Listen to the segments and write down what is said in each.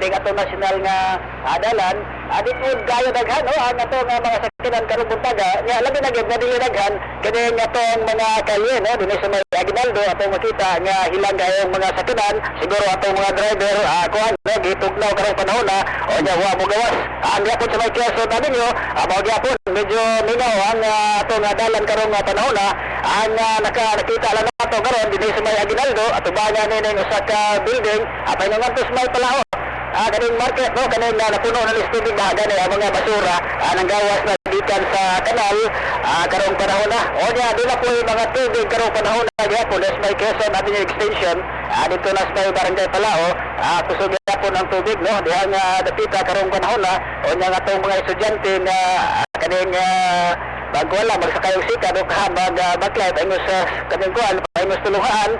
Ding atong nasyonal nga adalan, adit po gayo daghan ang atong mga sakinan karong buntaga, nya labi na gyud nga dili daghan kani nga atong mga kalye dinhi sa may Aguinaldo atong makita nga hilang gayong mga sakinan, siguro atong mga driver kuan gitugnaw karong panahon o nya wa mo gawas. Ang gyapon sa may Quezon Avenue, mao gyapon medyo minaw ang atong adalan karong panahon ang nakita lang nato karon dinhi sa may Aguinaldo at ubanan ni usa ka building apay ngantos may palao. Kaning market kaning napuno ng tubig dagat ang mga basura nang gawas na gikan sa kanal karong panahon o nya dila po yung mga tubig karong panahon gyapon sa may Quezon Avenue extension dito na sa may barangay Palao kusog gyapon ang tubig diha nga dapita karong panahon o nya nga tong mga estudyante na kaning bago wala magsakayong sika backlight ay sa kaning kuan ay mas tuluhaan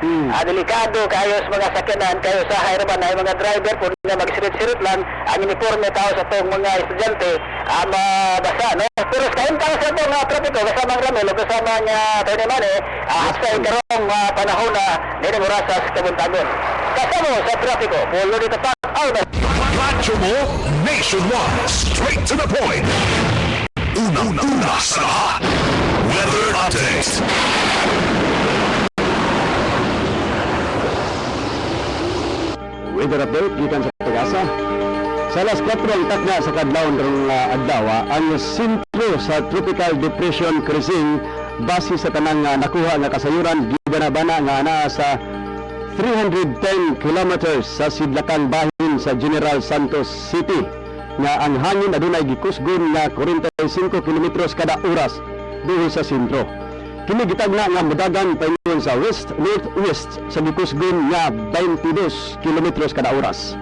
delikado kayo sa mga sakyanan kayo sa hayraban ay mga driver po na magsirit-sirit lang ang uniforme tao sa tong mga estudyante mabasa pero sa kain tao sa tong trapiko kasama ang ramel o kasama nga tayo naman hapsay karong panahon nila Morasas Kabuntagon kasama sa trapiko pulo dito pa Radyo mo nationwide, straight to the point. Una sa lahat. Weather update. Weather update gikan sa Pag-asa. Sa alas 4 ang takna sa kadlawon karong adlaw ang sentro sa Tropical Depression Cruising base sa tanang nakuha nga kasayuran gibanabana nga anaa sa 310 kilometers sa sidlakang bahin sa General Santos City nga ang hangin adunay gikusgon nga 45 kilometros kada oras duol sa sentro. Kini gitagna nga modagan paingon sa west northwest sa gikusgon nga 22 kilometros kada oras.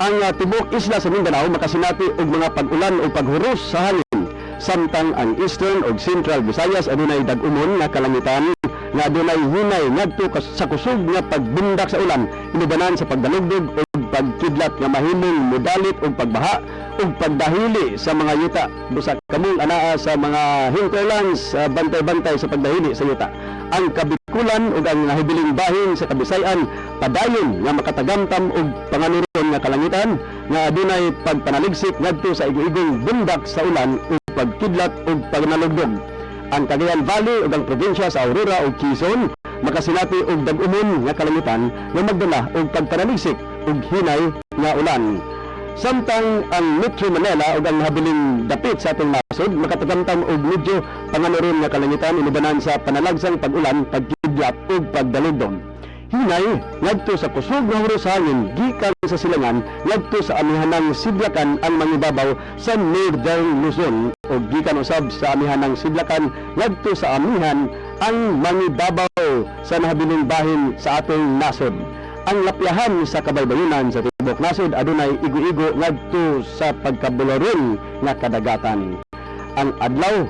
Ang tibok isla sa Mindanao makasinati og mga pag-ulan o paghuros sa hangin samtang ang eastern ug central Visayas adunay dag-umon nga kalangitan nga adunay hinay ngadto sa kusog nga pagbundak sa ulan inubanan sa pagdalugdog o pagkidlat nga mahimong modalit og pagbaha ug pagdahili sa mga yuta busa kamong anaa sa mga hinterlands bantay-bantay sa pagdahili sa yuta. Ang kabikulan ug ang nahibiling bahin sa Kabisayan padayon nga makatagamtam og panganuron nga kalangitan nga adunay pagpanaligsik ngadto sa igong bundak sa ulan ug pagkidlat ug pagnalugdog. Ang Cagayan Valley ug ang probinsya sa Aurora ug Quezon makasinati og dag-umon nga kalangitan nga magdala og pagpanaligsik ug hinay nga ulan. Samtang ang Metro Manila ug ang habiling dapit sa atong nasod makatagamtam og medyo panganuron nga kalangitan inubanan sa panalagsang pag-ulan, pagkidlat ug pagdalugdog. Hinay ngadto sa kusog nga huros hangin gikan sa silangan ngadto sa amihanang sidlakan ang mangibabaw sa Northern Luzon o gikan usab sa amihanang sidlakan ngadto sa amihan ang mangibabaw sa nahabiling bahin sa atong nasod. Ang lapyahan sa kabaybayonan sa tibok nasod adunay igo-igo ngadto sa pagkabularon nga kadagatan. Ang adlaw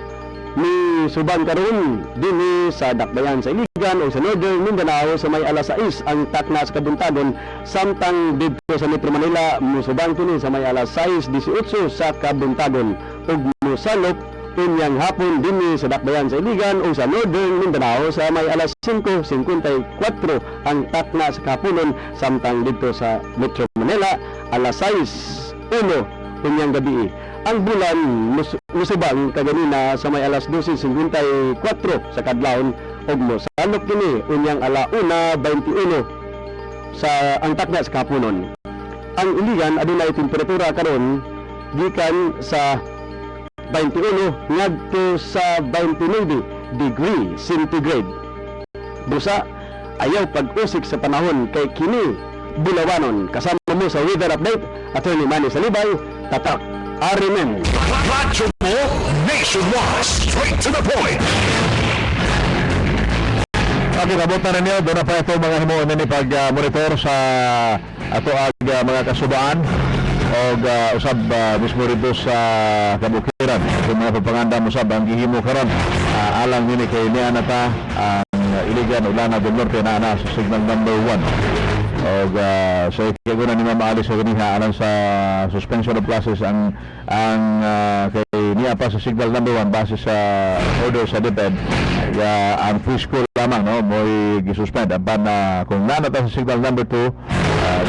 ni suban karon dinhi sa dakbayan sa Iligan o sa Northern Mindanao sa may alas 6 ang takna sa Kabuntagon samtang dito sa Metro Manila musuban kini sa may alas 6:18 sa Kabuntagon ug musalop unyang hapon dinhi sa dakbayan sa Iligan o sa Northern Mindanao sa may alas 5:54 ang takna sa kapunon samtang dito sa Metro Manila alas 6:01 unyang gabi. Ang bulan musubang kaganina sa may alas 12:54 sa kadlawon ug mosalok kini unyang ala 1:21 sa ang takna sa kapunon. Ang Iligan adunay temperatura karon gikan sa 21 ngadto sa 29 degree centigrade. Busa ayaw pag-usik sa panahon kay kini bulawanon. Kasama mo sa weather update Attorney Manny Salibay, tatak Arimen. Radyo mo nationwide, straight to the point. Ang abot na ninyo, doon na pa ito mga himuon na pag-monitor sa ato mga kasubaan o usab mismo rito sa kabukiran. Kung mga pagpanganda mo sab ang gihimo karon alang nini kay niya na ta ang Iligan Ulana del Norte na sa signal number 1. Og sa ikiguna ni Mama Alice sa ganiha alang sa suspension of classes ang kay niya pa sa signal number 1 base sa order sa DepEd ang preschool lamang no mo'y gisuspend aban kung nanata sa signal number 2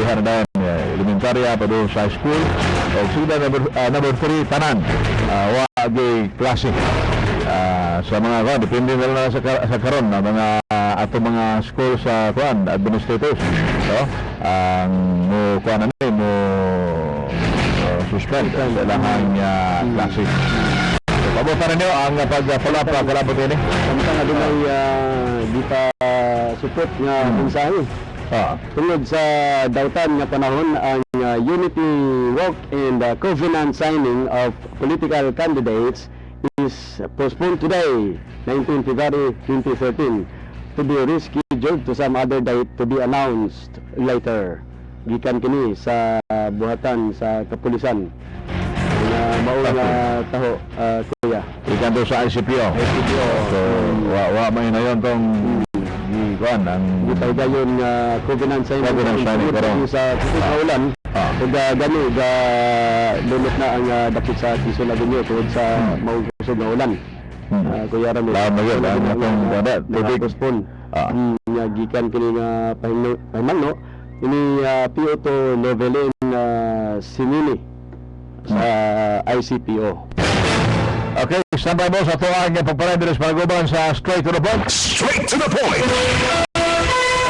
diha na dayon elementarya pa doon sa high school o signal number 3 tanan wagi klase sa mga kuan depende na lang sa karon na mga ato mga school sa kuan administrators so ang mo kuan ano mo suspend sa lahan nga klase. Pabotaran niyo ang pagpalapa kalabot ini. Samtang na doon ay di pa support nga mensahe. Tungod sa dautan nga panahon ang unity walk and covenant signing of political candidates is postponed today, 19 February 2013, to be rescheduled to some other date to be announced later. Gikan kini sa buhatan sa kapulisan. Mauna taho kuya. Ikan to sa ICPO. So wa may na yon tong kuan ang Gitay dayon nga covenant signing karon sa kusog nga ulan. Ug gani ga lunot na ang dapit sa Quezon Avenue tungod sa maong kusog nga ulan. Kuya Ramil. Mayon ang atong tubig postpone. Nga gikan kini nga pahimangno ini P.O. Novelin Simini sa ICPO. Okay, standby mo sa tuwag ng pagparamilis para guban sa Straight to the Point. Straight to the point.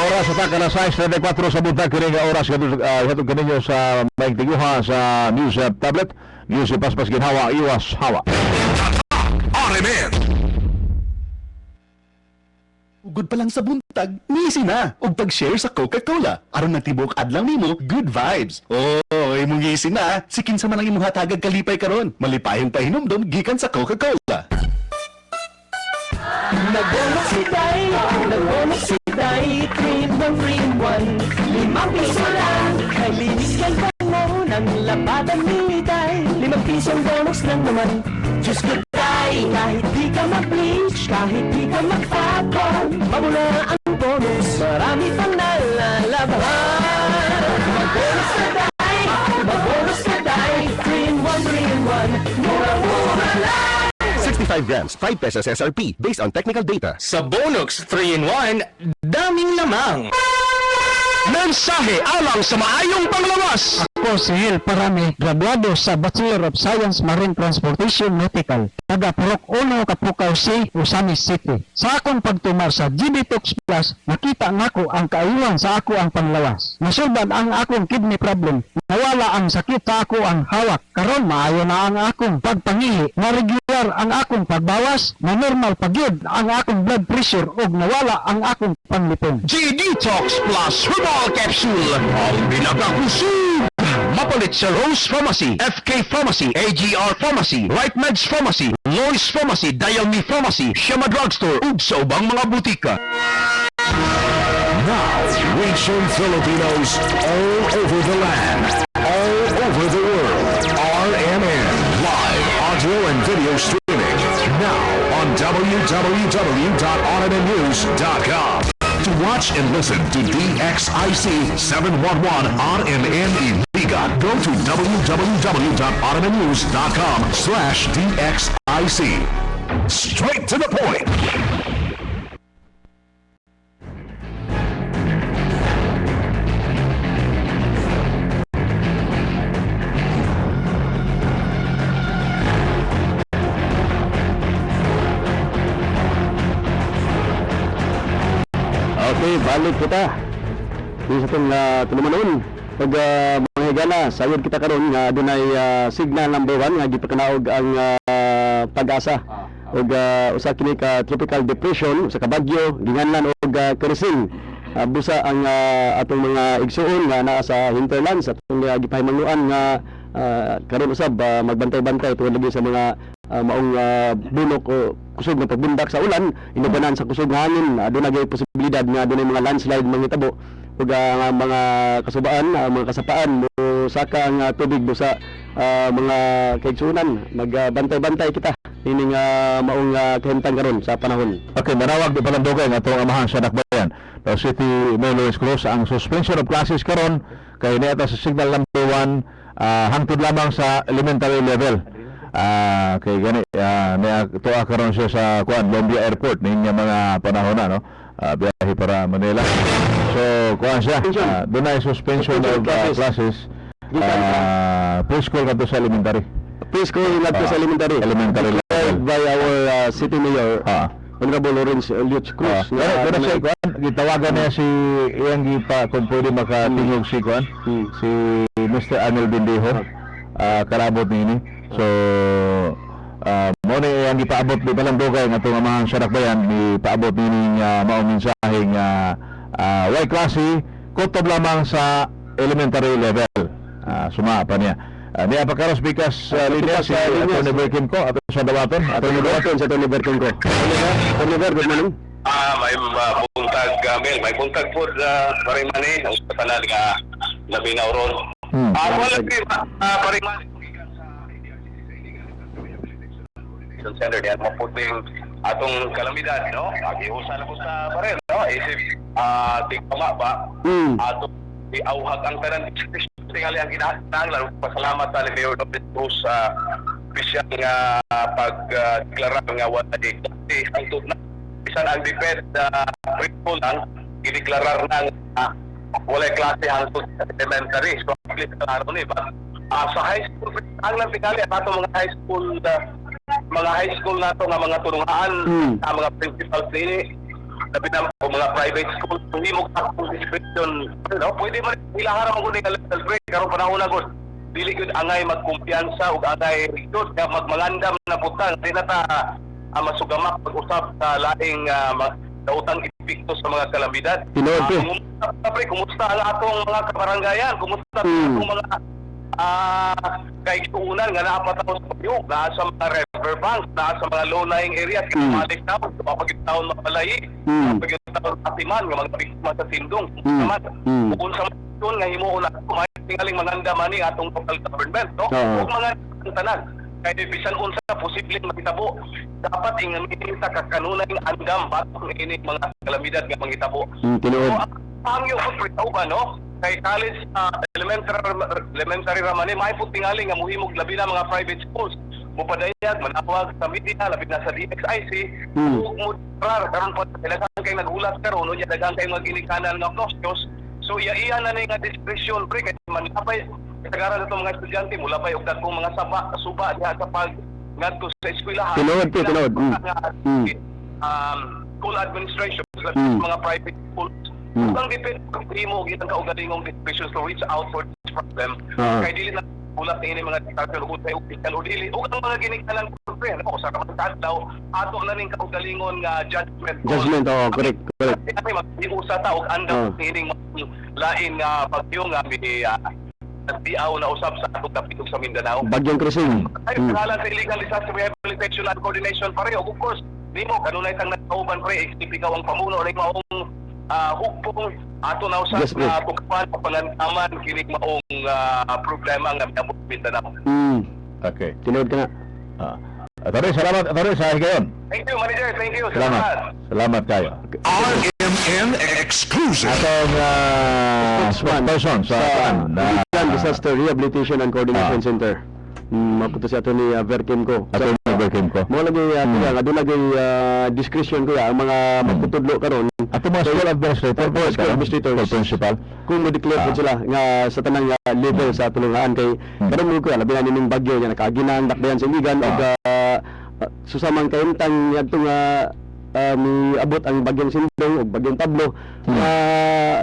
Oras sa taka na 6:34 sa buntag kini nga oras hatod kaninyo sa maing tiguha sa news tablet. News paspas ginhawa iwas hawa. RMN. Ugod pa lang sa buntag, misi na og pag-share sa Coca-Cola. Aron nagtibok adlang nimo good vibes. Oh, imong gisi na, si kinsa man ang imong hatagag kalipay karon. Malipayong pahinomdom gikan sa Coca-Cola. Nagbonok si Day, 3-1-3-1 Limang piso lang, ay linis ka mo ng labatan ni Day 5 pisong bonus lang naman, Diyos ko Day. Kahit di ka mag-bleach, kahit di ka mag-fatball, mabula ang bonus, marami pang nalalaban. Mag-bonus ka Day, mag-bonus ka Day, 3-1-3-1 Mura-mura lang. 65 grams, 5 pesos SRP, based on technical data. Sa Bonux 3-in-1, daming lamang. Mensahe alang sa maayong panglawas. Ako si Hil Parame, graduado sa Bachelor of Science Marine Transportation Nautical, taga Purok 1, Kapukaw C, Usamis City. Sa akong pagtumar sa GB Talks Plus, nakita nako ang kaayuhan sa ako ang panglawas. Nasulbad ang akong kidney problem, nawala ang sakit sa ako ang hawak. Karon maayo na ang akong pagpangihi, na regular ang akong pagbawas, na normal pagyud ang akong blood pressure ug nawala ang akong panlipong. GD Talks Plus Herbal Capsule, ang pinakakusog. Mapalit sa Rose Pharmacy, FK Pharmacy, AGR Pharmacy, Right Meds Pharmacy, Lois Pharmacy, Dialme Pharmacy, Shema Drugstore, ug sa ubang mga butika. Now, reaching Filipinos all over the land, all over the world. RMN, live audio and video streaming. Now on www.rmnnews.com. To watch and listen to DXIC 711 RMN Iligan, go to www.rmnnews.com/DXIC. Straight to the point. Okay, balik kita. Di sa itong tulumanon. Pag mga higala, sayod kita karon nga adunay signal number 1 nga gipakanaog ang pag-asa. Og usa kini ka tropical depression, usa ka bagyo, ginganlan og kerising. Busa ang atong mga igsuon nga naa sa hinterlands atong gipahimangnuan nga karon usab magbantay-bantay tungod lagi sa mga maong bulok o kusog na pagbundak sa ulan, inubanan sa kusog nga hangin, aduna gyud posibilidad nga adunay mga landslide manghitabo ug mga kasubaan, mga kasapaan mo saka ang tubig busa mga kaigsunan. Magbantay-bantay kita ining maong kahimtang karon sa panahon. Okay, manawag di palandugay nga itong amahan sa Dakbayan. City Mayor Luis Cruz ang suspension of classes karon kay niata sa signal number 1 hangtod lamang sa elementary level. Kay gani tuwa karon siya sa Lombia Airport ninya mga panahon na no. Biyahe para Manila. So, kuha siya. Doon na suspension of classes. Preschool ka to sa elementary. Preschool ngadto sa elementary. Elementary level. Declared by our city mayor, Honorable Lawrence Lutz Cruz. Doon na siya, kuhan. Gitawagan niya si iyang gipa kung pwede makatingog si kuhan. Si Mr. Anel Bindejo. Karabot ni ini. So, mo ni iyang gipaabot di palang dugay nga itong mga sarakbayan ni paabot ni maong mensahe nga way klase kutob lamang sa elementary level. Suma pa niya. Niya pa karos bikas linya si Atty. Berkin ko ato sa dawaton. Attorney Berkin sa Attorney Berkin ko. Attorney Berkin, good morning. May buntag Mel, may buntag po parimani ang hospital nga nabinaw ron. Wala parimani center yan maputing atong kalamidad, no? Agiusa na po sa barel, no? Isip tigpama ba atong iauhag ang tanan tingali ang kinahanglan. Pasalamat sa Mayor Nobel Cruz sa opisyal nga pagdeklara nga wala di klase hangtod na bisan ang depend preschool lang gideklarar ng wala klase hangtod sa elementary. So klaro ni ba sa high school ang lang tingali at ato mga high school nato nga mga tulungan sa mga principals nini labi na mga private school hindi mo kakong description, no? Pwede man ilahara mo kuning level break karon panahon na gud dili gud angay magkumpiyansa ug angay rigid nga magmangandam na butang di na ta masugamak pag-usap sa laing daotang epekto sa mga kalamidad. Kumusta ang atong mga kabarangayan, kumusta ang atong mga kaigsuunan nga naapataw sa pagyog, naa sa mga riverbanks, naa sa mga low-lying areas, kimalik na, kapagitawon mapalayi, kapagitawon atiman, nga mga biktima sa sindong, naman, kung sa mga nga himuon na, tingaling manganda mani atong local government, no? Kung mga tanan, kaya bisan unsa posibleng makitabo, dapat ingamitin sa kakanunang andam batong ini mga kalamidad nga mangitabo. So, ang yung pagpritaw ba, no? Kay college elementary ramani may po tingali nga muhimog labi na mga private schools mupadayag manawag sa media labi na sa DXIC ug mudrar karon pa daghang kay nagulat karon unya daghang kay maginikanan nga closures. So iya na ni nga discretion pre kay manapay tagaran ato mga estudyante mula pa og dagkong mga suba diha sa pag ngadto sa eskwelahan. Tinod. School administration mga private schools. Ang depende kung mo gitang kaugalingong discretion to reach out for this problem. Kay dili na ulat ini mga discussion ug sa official o dili ug ang mga ginikanan ko pre no sa kamantahan daw ato na ning kaugalingon nga judgment. Correct. Kasi mag-iusa ta og andam ining lain nga bagyo nga diaw na usab sa atong kapitog sa Mindanao. Bagyong Crising. Ay pangalan sa illegal disaster rehabilitation and coordination pareho. Of course, nimo kanunay tang nagkauban pre ikaw ang pamuno ning maong hukpong ato na usap na tukapan pangantaman kinig maong problema nga minabot Mindanao. Okay. Tinood ka na. Attorney, salamat attorney sa higayon. Thank you, manager. Thank you. Salamat kayo. RMN Exclusive. Atong spokesperson sa Disaster Rehabilitation and Coordination Center. Maputo si ato ni Verkim ko. Mo lagi nga doon lagi discretion ko ang mga magtutudlo karon. Ato mga school administrator, principal. Kung mo-declare po sila nga sa tanang level sa tulungan kay karon mo ko labi na ning bagyo nga nakaginang dakbayan sa Iligan ug susamang kaimtang yadto nga miabot ang bagyong Sindong ug bagyong Pablo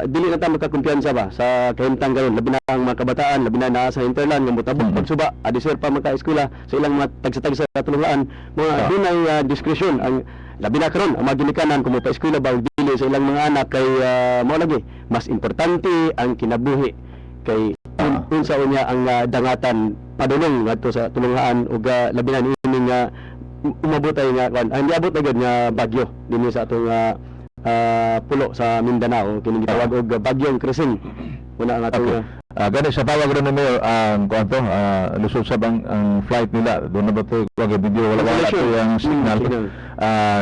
dili na ta magkakumpiyansa ba sa kahimtang karon labi na ang mga kabataan labi na naa sa hinterland nga motabok pagsuba adisir pa magka-eskwela sa ilang mga tagsa-tagsa sa tulungan mga dunay diskresyon ang labi na karon ang mga ginikanan kung mopa-eskwela ba dili sa ilang mga anak kay mao lagi mas importante ang kinabuhi kay unsa unya ang dangatan padulong ngadto sa tulungan ug labi na nining umabot ay nga kan ang niabot na gud nga bagyo dinhi sa atong pulo sa Mindanao kini gitawag og bagyong Crising una ang atong gani sa tawag ron ni ang kuanto lusod sa ang flight nila doon na ba to wag video wala to yung signal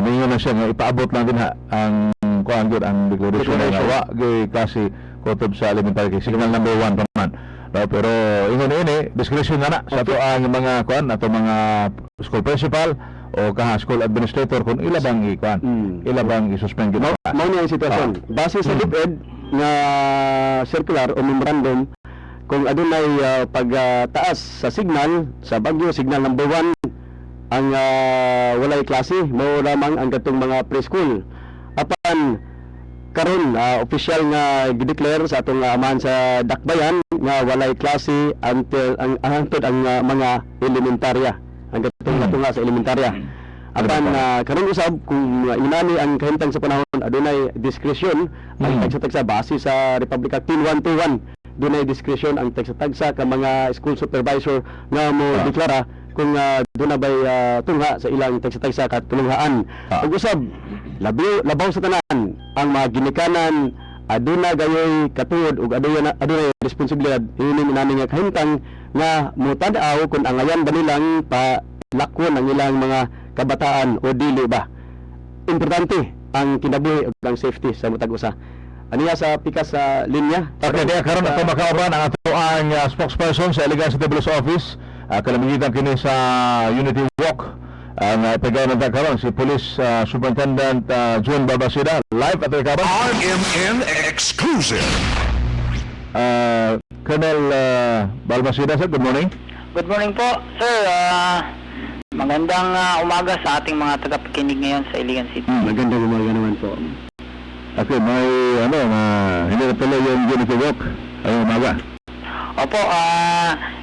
ninyo na siya nga ipaabot lang din ang kuan gud ang declaration nga wa gyud kasi kutob sa elementary signal number 1 pa man. Pero ingon ini discretion na sa ato ang mga kuan ato mga school principal o school administrator kung ilabang ikuan ilabang i-suspend gid. Mao ni ang sitwasyon base sa DepEd nga circular o memorandum kung adunay pagtaas sa signal sa Baguio, signal number 1 ang walay klase, mao lamang ang katong mga preschool. Apan karon official nga gideclare sa atong amahan sa Dakbayan nga walay klase until ang mga elementarya, ang katong natunga sa elementarya. Apan karon usab kung inani ang kahimtang sa panahon adunay diskresyon ang tagsa-tagsa base sa Republic Act 101, dunay diskresyon ang tagsa-tagsa ka mga school supervisor nga mo deklara kung doon na ba'y tungha sa ilang tagsa-tagsa katulunghaan. Ug usab, labaw sa tanan, ang mga ginikanan, aduna gayoy katuod ug adunay responsibilidad, ini minani nga kahimtang nga mutad-aw kung ang ayan ba nilang palakon ang ilang mga kabataan o dili ba. Importante ang kinabuhi ug ang safety sa matag usa. Aniya sa pikas sa linya. Okay, diya karon ato makauban ang ato ang spokesperson sa Iligan City Police Office. Kalamitan kini sa Unity Walk. Ang pagawa na karon si Police Superintendent John Barbacida. Live at karon. RMN exclusive. Colonel Barbacida, sir, good morning. Good morning po, sir. Magandang umaga sa ating mga tagapakinig ngayon sa Iligan City. Magandang umaga naman po. Okay, may hindi na tuloy yung Unity Walk. Ayun, umaga. Opo,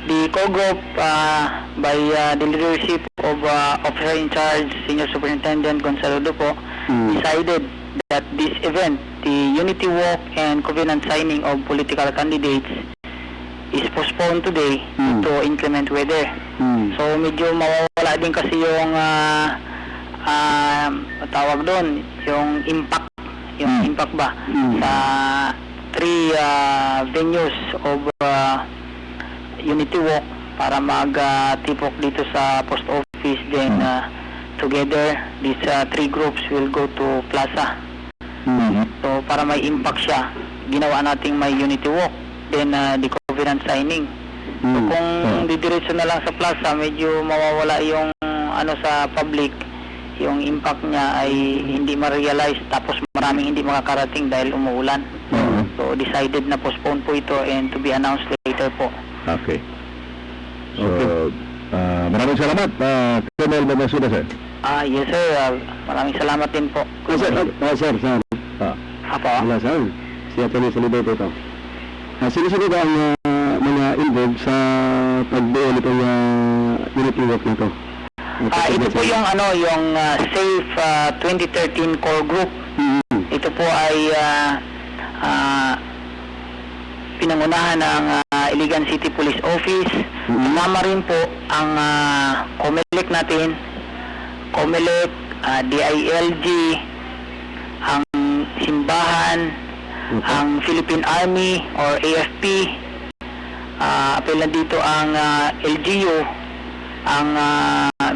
the core group by the leadership of Officer in Charge, Senior Superintendent Gonzalo Dupo, decided that this event, the Unity Walk and Covenant Signing of political candidates, is postponed today to inclement weather. So medyo mawawala din kasi yung tawag doon, yung impact ba sa three venues of Unity Walk para mag-tipok dito sa post office. Then together these three groups will go to Plaza. So para may impact siya, ginawa nating may Unity Walk, then the Covenant Signing. So kung didiretso na lang sa Plaza, medyo mawawala yung sa public, yung impact niya ay hindi ma-realize, tapos maraming hindi makakarating dahil umuulan. So decided na postpone po ito and to be announced later po. Okay. So, maraming salamat, Colonel Barbacida, sir. Yes sir, maraming salamat din po. Sir. Apo. Wala, sir. Siya po sa libre ito. Sino-sino ba ang mga involved sa pagbuo nitong Unity Walk na ito? Ito po yung yung SAFE 2013 core group. Ito po ay pinangunahan ng Iligan City Police Office. Kasama rin po ang COMELEC natin, COMELEC, DILG, ang simbahan, ang Philippine Army or AFP, apel na dito ang LGU, ang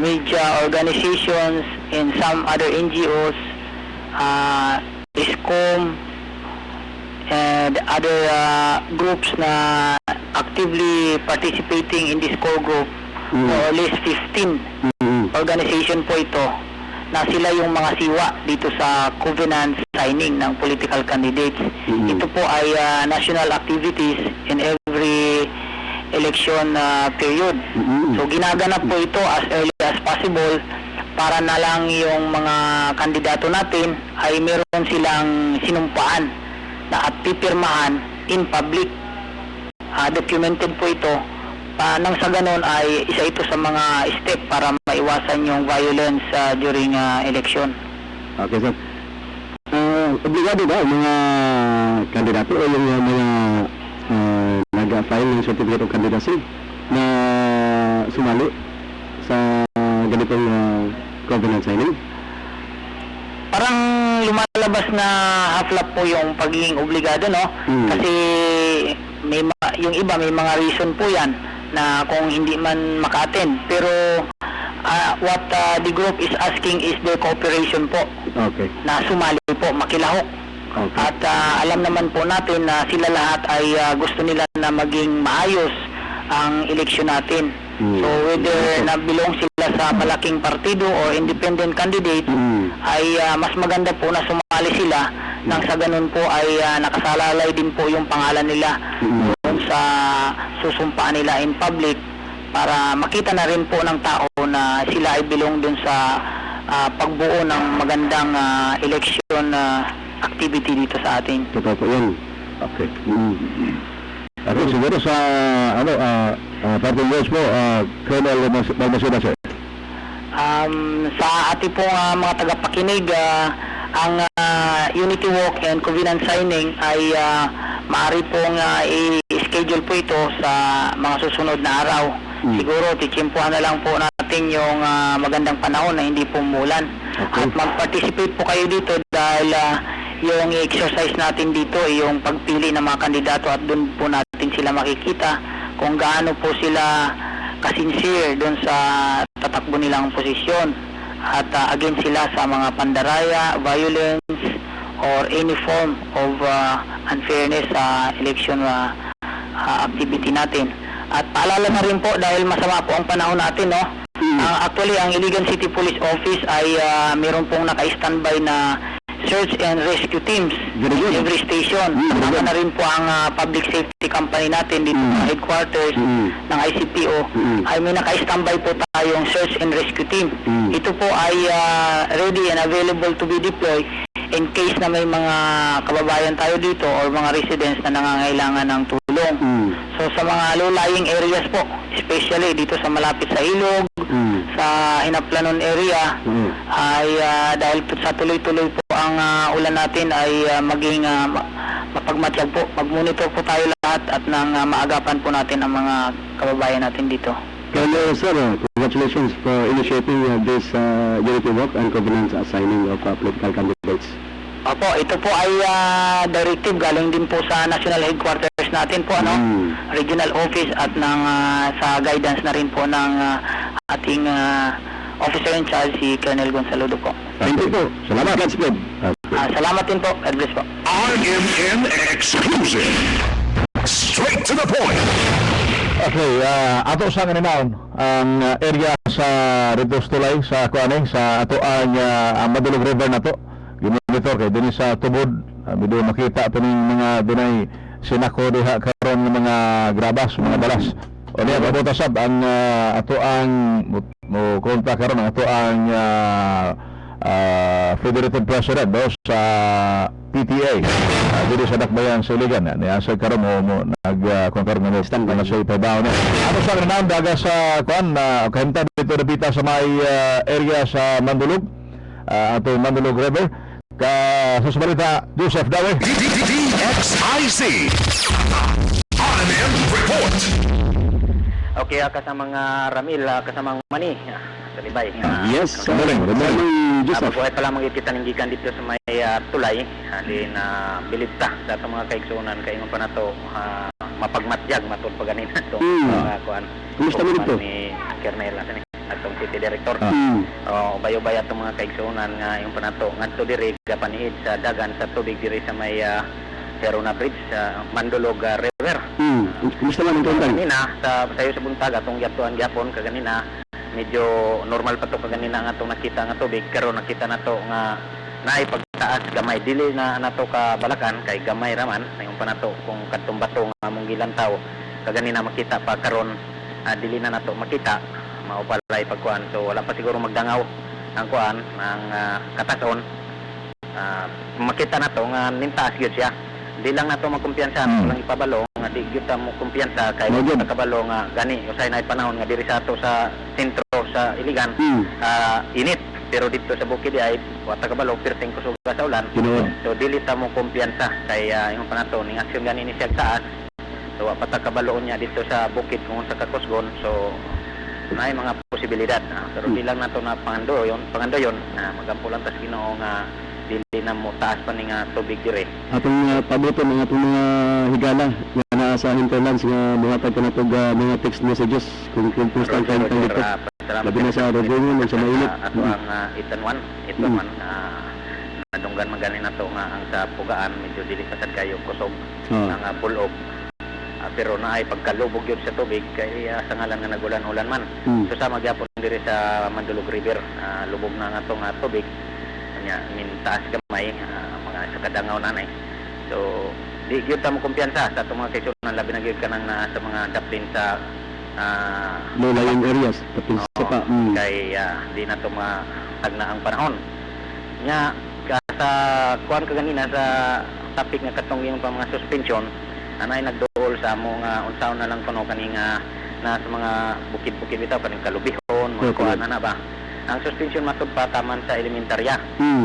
media organizations and some other NGOs, ISCOM, and other groups na actively participating in this core group. More or less 15 organization po ito na sila yung mga siwa dito sa covenant signing ng political candidates. Ito po ay national activities in every election period. So ginaganap po ito as early as possible para na lang yung mga kandidato natin ay meron silang sinumpaan na at pipirmahan in public. Documented po ito. Nang sa ganon ay isa ito sa mga step para maiwasan yung violence during election. Okay, sir. Obligado ba ang mga kandidato o yung mga nag-file ng certificate of candidacy na sumali sa ganitong covenant signing? Parang lumalabas na half-lap po yung pagiging obligado, no? Kasi yung iba may mga reason po yan na kung hindi man maka-attend. Pero what the group is asking is their cooperation po. Okay. Na sumali po, makilahok. Okay. At alam naman po natin na sila lahat ay gusto nila na maging maayos ang eleksyon natin. So whether na belong sila sa malaking partido o independent candidate, ay mas maganda po na sumali sumali sila nang sa ganun po ay nakasalalay din po yung pangalan nila doon sa susumpaan nila in public para makita na rin po ng tao na sila ay belong dun sa pagbuo ng magandang election activity dito sa atin. Totoo po yan. Okay. Ako siguro sa parting words po, Colonel Balmaceda, sir. Sa ating pong mga tagapakinig, ang Unity Walk and Covenant Signing ay maaari pong i-schedule po ito sa mga susunod na araw. Siguro, titsimpuhan na lang po natin yung magandang panahon na hindi po umulan. At mag-participate po kayo dito dahil yung exercise natin dito ay yung pagpili ng mga kandidato at doon po natin sila makikita kung gaano po sila kasincere doon sa tatakbo nilang posisyon at against sila sa mga pandaraya, violence, or any form of unfairness sa election activity natin. At paalala na rin po dahil masama po ang panahon natin, no? Actually, ang Iligan City Police Office ay meron pong naka-standby na search and rescue teams in every station. Kasama na rin po ang public safety company natin dito sa headquarters ng ICPO. Ay may naka-standby po tayong search and rescue team. Ito po ay ready and available to be deployed in case na may mga kababayan tayo dito or mga residents na nangangailangan ng tulong. So sa mga low-lying areas po, especially dito sa malapit sa ilog, sa Inaplanon area, ay dahil sa tuloy-tuloy po ang ulan natin ay maging mapagmatyag po. Mag-monitor po tayo lahat at nang maagapan po natin ang mga kababayan natin dito. Colonel, sir, congratulations for initiating this Unity Walk and Covenant Signing of political candidates. Opo, ito po ay directive galing din po sa national headquarters natin po, regional office at ng sa guidance na rin po ng ating officer in charge, si Colonel Gonzalo po. Thank you po. Salamat. Godspeed. Salamat din po. God bless po. RMN Exclusive. Straight to the point. Okay, ato sa ngayon ang area sa Ritos Tulay sa kuane sa ato ang Madulog River na to. Gimonitor kay dinhi sa tubod, bido makita pa ning mga dunay sinako diha karon ng mga grabas, mga balas. O niya pabuta sab ang ato ang mo konta karon ang ato ang Federative President do sa PTA dito sa Dakbayan sa Iligan niya sa karon mo nag-confer ng stand na sa ipabaw niya. Ano sa kanang daga sa kuan kahimtang dito napita sa may area sa Mandulog ato Mandulog River ka sa Subalita Joseph Dawe. DXIC RMN Report. Okay, kasama mga Ramil, kasamang Mani, Salibay. Yes, Joseph. Buhay pala magkita ng gikan dito sa may tulay, din bilib ta sa itong mga kaigsunan kaingon pa na to mapagmatyag matod pa ganin na to. Kumusta mo dito? Ni Kernel natin atong city director. Bayo-bayo itong mga kaigsunan nga yung pa na to ngadto diri kapaniid sa dagan sa tubig diri sa may Serona Bridge sa Mandulog River. Kumusta man ang kantang? Kanina sayo sa buntag atong gyapon kaganina medyo normal pa to kaganina nga itong nakita nga tubig pero nakita na to nga naipagtaas gamay dili na nato ka balakan kay gamay raman yung pa nato kung kadtong bato nga mong gilantaw kaganina makita pa karon dili na nato makita mao palay pagkuan so wala pa siguro magdangaw ang kuan ang katason makita nato nga nintaas gyud siya di lang nato magkumpiyansa lang ipabalo nga di gyud ta mo kumpiyansa kay nakabalo nga gani usay na panahon nga diri sa ato sa sentro sa Iligan init pero dito sa bukid ay wata kabalo perting kusuga sa ulan so dili ta mo kumpiyansa kay yung panato ning aksyon gani ni siya taas so wata kabalo niya dito sa bukid kung sa kakusgon so may mga posibilidad pero di lang nato na pangandoyon magampulan ta sa Ginoo nga dili na mo taas pa ning tubig dire atong pabuton ng atong mga higala nga naa sa hinterlands nga mga tagkanatog mga text messages kung kumusta ang kantang dito labi na sa Rogongon sa mainit ato ang Itanwan nadunggan magani nato nga ang sa pugaan medyo dili kasad kayo kusog ang bulog pero naay pagkalubog yun sa tubig kay sa ngalan nga nagulan-ulan man so sa magyapon diri sa Mandulog River lubog na nga tong tubig nya min taas gamay kadangaw nanay. So di gyud ta mo kumpiyansa sa atong mga kaigsunan, labi na gyud kanang sa mga chaplain sa Low-lying areas, tapos oo, sa pa. kay di na to matagna ang panahon nya sa kuan kaganina sa topic nga katong yung pa mga suspension, anay nagduol sa amo nga unsaon na lang kuno kaning na sa mga bukid-bukid bitaw kaning kalubihon mga kuan na ba ang suspension matud pa taman sa elementarya.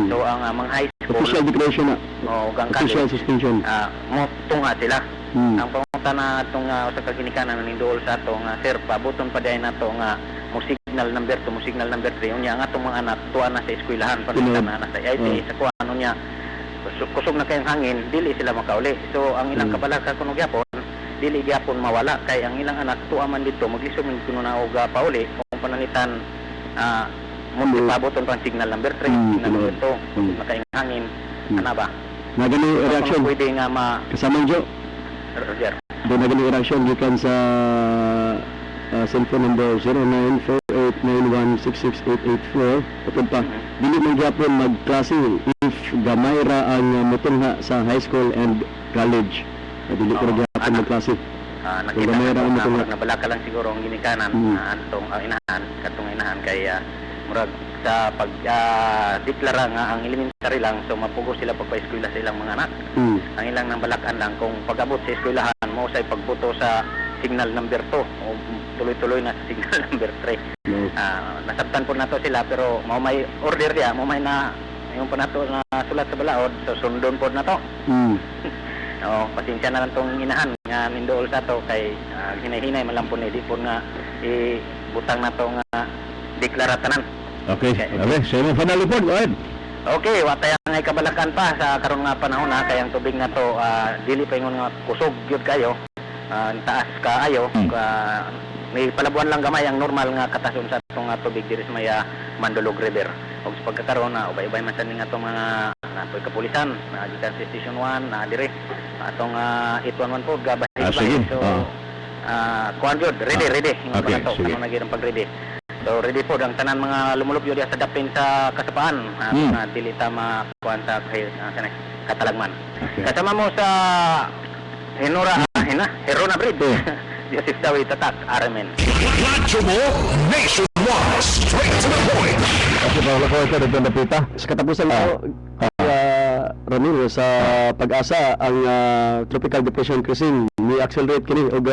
So ang mga high school Official declaration na. o gang Official college suspension. mo tunga sila. Ang pangunta na itong usa ka ginikanan ninduol sa ato nga sir, pabuton pa dayon nato nga mo signal number 2, mo signal number 3 unya nga atong mga anak tuwa na sa eskwelahan panitan na sa IT sa kuan unya kusog na kayong hangin dili sila makauli. So ang ilang kabalaka kuno gyapon dili gyapon mawala kay ang ilang anak tuwa man dito maglisod man kuno na og pauli kung panalitan mo pabuton pa ang signal number 3, signal number 2 kusog na kayong hangin ana ba Na gani reaction pwede nga kasama Jo. Roger. Doon na gani reaction gikan sa cellphone number 094891668884. Patod pa, dili man gyapon magklase if gamay ra ang mutungha sa high school and college. Dili ko ra gyapon magklase. Nakita gamay ra ang na mutungha. nabalaka lang siguro ang ginikanan antong inahan katong inahan kay murag sa pag deklara nga ang elementary lang, so mapugo sila pagpa-eskwela sa ilang mga anak. Ang ilang nang balakan lang kung pag-abot sa eskwelahan mo say pagbuto sa signal number 2 o tuloy-tuloy na sa signal number 3. Nasabtan po nato sila pero mau may order dia, mau may na yung pa nato na sulat sa balaod, so sundon po na to. Pasensya na lang tong inahan nga nindool sa to kay hinay-hinay man lang po ni di po nga ibutang na to nga deklaratanan. Okay. Okay. Sa imong final report, go ahead. Okay, watay ang ngay kabalakan pa sa karon nga panahon kay ang tubig na to dili pa ingon nga kusog gyud kayo. Taas kaayo. May palabuan lang gamay ang normal nga katason sa atong tubig diri sa may Mandulog River. Og sa pagkakaroon ubay-ubay man sa ning atong mga napoy kapulisan, gikan sa Station 1 dire atong 811 po gabay. Sige. So kuan gyud, ready. Okay, Ano sige. na gyud ang pag-ready. So ready po ang tanan mga lumulupyo diya sa dapin sa kasapaan na dili ta makuan sa katalagman. Kasama mo sa Herona Bridge. Joseph Dawi Tatak, Aramen. Watchable nationwide, straight to the point. Kasi pa ko ito dito napita. Sa katapusan Ramiro, sa pag-asa ang tropical depression cruising ni accelerate kini og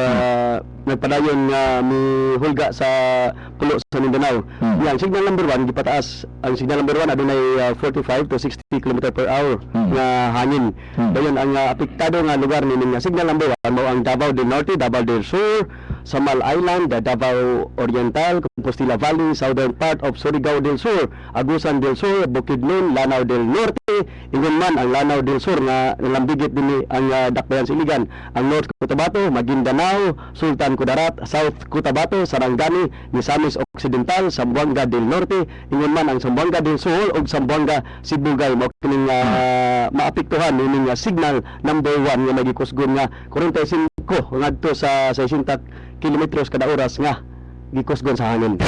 nagpadayon nga mi hulga sa pulo sa Mindanao. Yang signal number 1 gipataas. Ang signal number 1 adunay 45 to 60 km/h nga hangin. Dayon ang apektado nga lugar ni nga signal number 1 mao ang Davao del Norte, Davao del Sur, Samal Island, Davao Oriental, Compostela Valley, southern part of Surigao del Sur, Agusan del Sur, Bukidnon, Lanao del Norte, ingon man ang Lanao del Sur nga nalambigit dinhi ang dakbayan sa Iligan, ang North Cotabato, Maguindanao, Sultan Kudarat, South Cotabato, Sarangani, Misamis Occidental, Zamboanga del Norte, ingon man ang Zamboanga del Sur ug Zamboanga Sibugay mao kining maapektuhan ning signal number 1 nga magikusgon nga 45 ngadto sa 60 kilometros kada oras nga gikusgon sa hangin.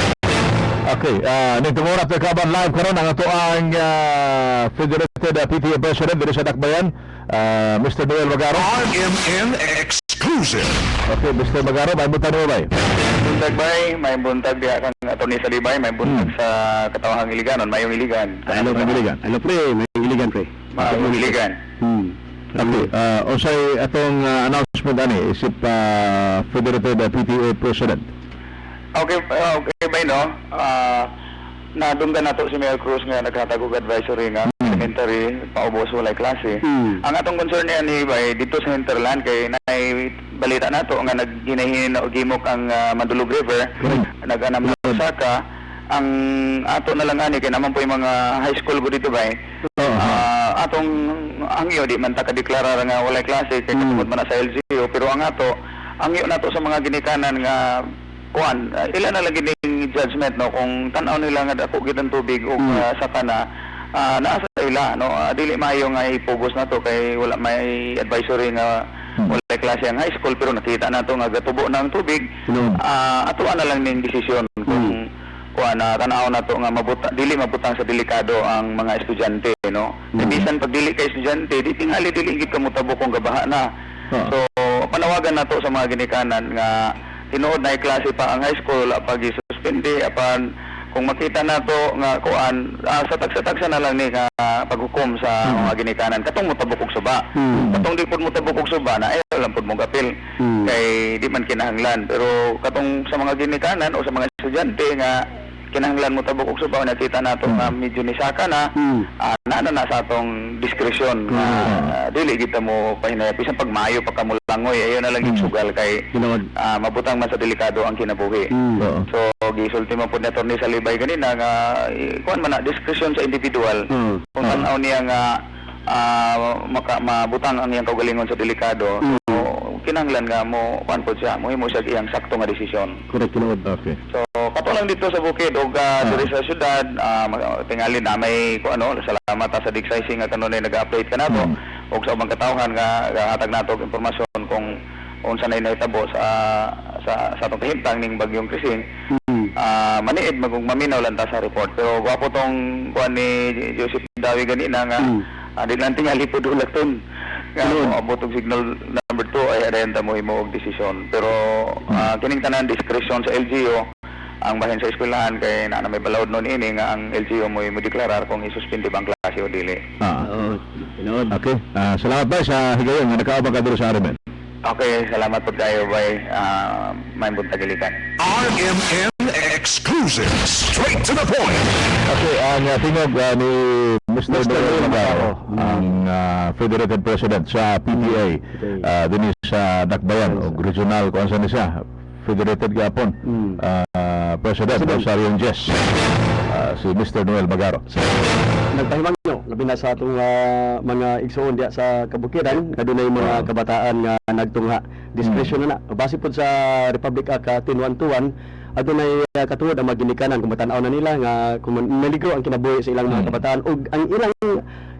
Okay, nitong oras na kaban live karon ang ato ang Federated PTA President dito sa Dakbayan, Mr. Noel Magaro. RMN exclusive. Okay, Mr. Magaro, may buta mo ba? Buntag bay, may buntag diya kan Atty. Salibay, may buntag sa Katawahang Iliganon, mayong Iligan. Ano ba Iligan? Ano pre, may iligan pre. Mayong Iligan. Okay, usay atong announcement ani isip Federated PTA President. Okay bay no. Nadunggan nato si Mayor Cruz nga naghatag og advisory nga elementary paubos walay klase. Ang atong concern niya ni bay dito sa hinterland kay nay balita nato nga naghinahin og gimok ang Mandulog River. Nag-anam na Osaka. Ang ato na lang ani kay naman po yung mga high school ko dito bay. Atong ang iyo di man ta kadeklara nga walay klase kay kasumod man na sa LGU, pero ang ato ang iyo nato sa mga ginikanan nga kuan ila na lagi ning judgment no kung tan-aw nila nga dako gid ang tubig og saka na naa sa ila no dili maayo nga ipugos na to kay wala may advisory nga walay klase ang high school, pero nakita nato nga gatubo na ang tubig. Ato na lang ning desisyon kuan na tanaw na to nga dili mabutang sa delikado ang mga estudyante, no. Bisan pag dili ka estudyante, di tingali dili gid ka mutabo kung gabaha na. So panawagan na to sa mga ginikanan nga tinuod na klase pa ang high school pag isuspende apan kung makita na to nga kuan sa tagsa-tagsa na lang ni nga paghukom sa mga ginikanan katong mutabok og suba. Katong di pud mutabok og suba na ayaw lang pud mong apil kay di man kinahanglan, pero katong sa mga ginikanan o sa mga estudyante nga kinahanglan mutabok og suba nakita nato nga medyo nisaka na na sa atong diskresyon nga dili kita mo pahinaya bisan pag maayo pa kamulangoy ayo na lang yung sugal kay mabutang man sa delikado ang kinabuhi. So gisulti man pud ni Atty. Salibay ganina nga kuan man na diskresyon sa individual kung tanaw niya nga mabutang ang iyang kaugalingon sa delikado. So kinahanglan nga mo kuan pod siya mo siya iyang sakto nga desisyon. Correct, tinuod. Okay. So katulang dito sa bukid og diri sa syudad tingali na may kuano salamat sa digsizing nga kanunay nag-update kanato og sa ubang katawhan nga hatag nato og impormasyon kung unsa nay nahitabo sa atong kahimtang ning bagyong Krising. Maniid maminaw lang ta sa report pero gwapo tong kuan ni Joseph Dawi ganina nga di lang tingali pud ulakton nga abot og signal number 2 ay arenda mo himo og desisyon pero kining tanan diskresyon sa LGU ang bahin sa eskwelahan kay na may balawod nun ini nga ang LGU mo deklarar kung isuspindi bang klase o dili. Okay. Salamat ba sa higayon nga nakaabang ka dito sa Arimen. Okay, salamat po kayo bay may buntagilikan. RMN exclusive, straight to the point. Okay, ang tingog ni Mr. Noel Magaro, ang Federated President sa PTA, din sa Dakbayan, o regional, kung saan siya, Federated Gapon, President Rosario Jess, si Mr. Noel Magaro. Nagpahimang nyo, labi na sa atong mga igsoon diya sa kabukiran, kadunay mga kabataan nga nagtungha diskresyon na base po sa Republic Act 10121 adunay katuod ang mga ginikanan kung matanaw na nila nga kung miligro ang kinabuhi sa ilang mga kabataan ug ang ilang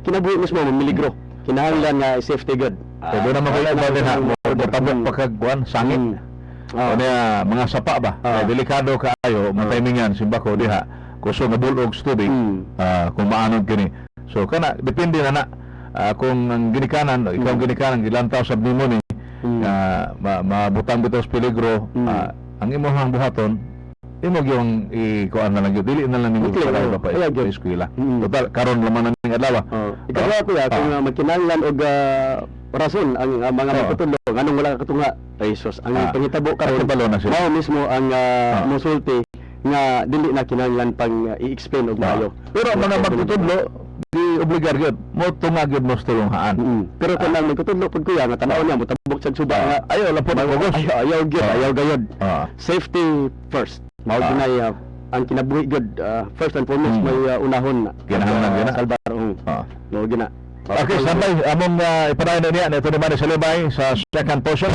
kinabuhi mismo miligro kinahanglan nga safety good. Doon naman kayo din ha, mo tabok pagkagwan, sangit. Mga sapa ba? Delikado kaayo, matimingan, simbako diha. Kuso nga bulog sa tubig, kung maanod kini. So kana depende na kung ang ginikanan, ikaw ang ginikanan gilantaw sa nimo ni mabutang bitaw sa peligro, ang imong buhaton imo gyung ikuan na lang gyud dili na lang nimo sa pa eskwela. Total karon laman ning adlaw. Ikaw ko ya kung magkinahanglan og rason ang mga magtutulong anong wala katunga Jesus ang pangitabo karon mao mismo ang musulti nga dili na kinahanglan pang i-explain og maayo. Pero ang mga magtutudlo di obligar gyud mo tunga gyud mo tulunghaan. Pero kung lang magtutudlo pud kuya nga tanaw niya mo tabok sa suba nga ayaw lang pud magugos. Ayaw gyud, ayaw gayud. Safety first. Mao ginay ang kinabuhi gyud first and foremost may unahon kinahanglan gyud salbar. Mao gina. Okay, sabay among ipadayon niya ito naman sa Libay sa second portion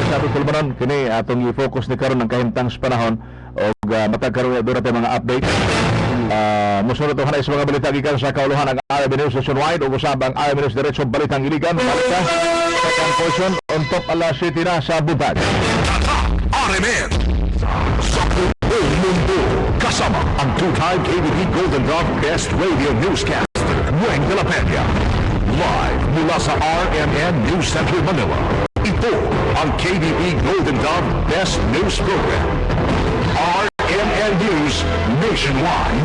sa Tulbanon kini atong i-focus ni karon ng kahimtang sa panahon og matag karon dura tay mga update. Musunod to kanay sa mga balita gikan sa kauluhan ng RMN News nationwide ug usab ang RMN News diretso balitang iligan balita second portion on top ala city na sa Buntag. RMN sa buong mundo kasama ang two-time KBP Golden Dog Best Radio Newscaster Weng de la Peña. Live mula sa RMN News Center Manila. Ito ang KBP Golden Dog Best News Program. RMN News Nationwide.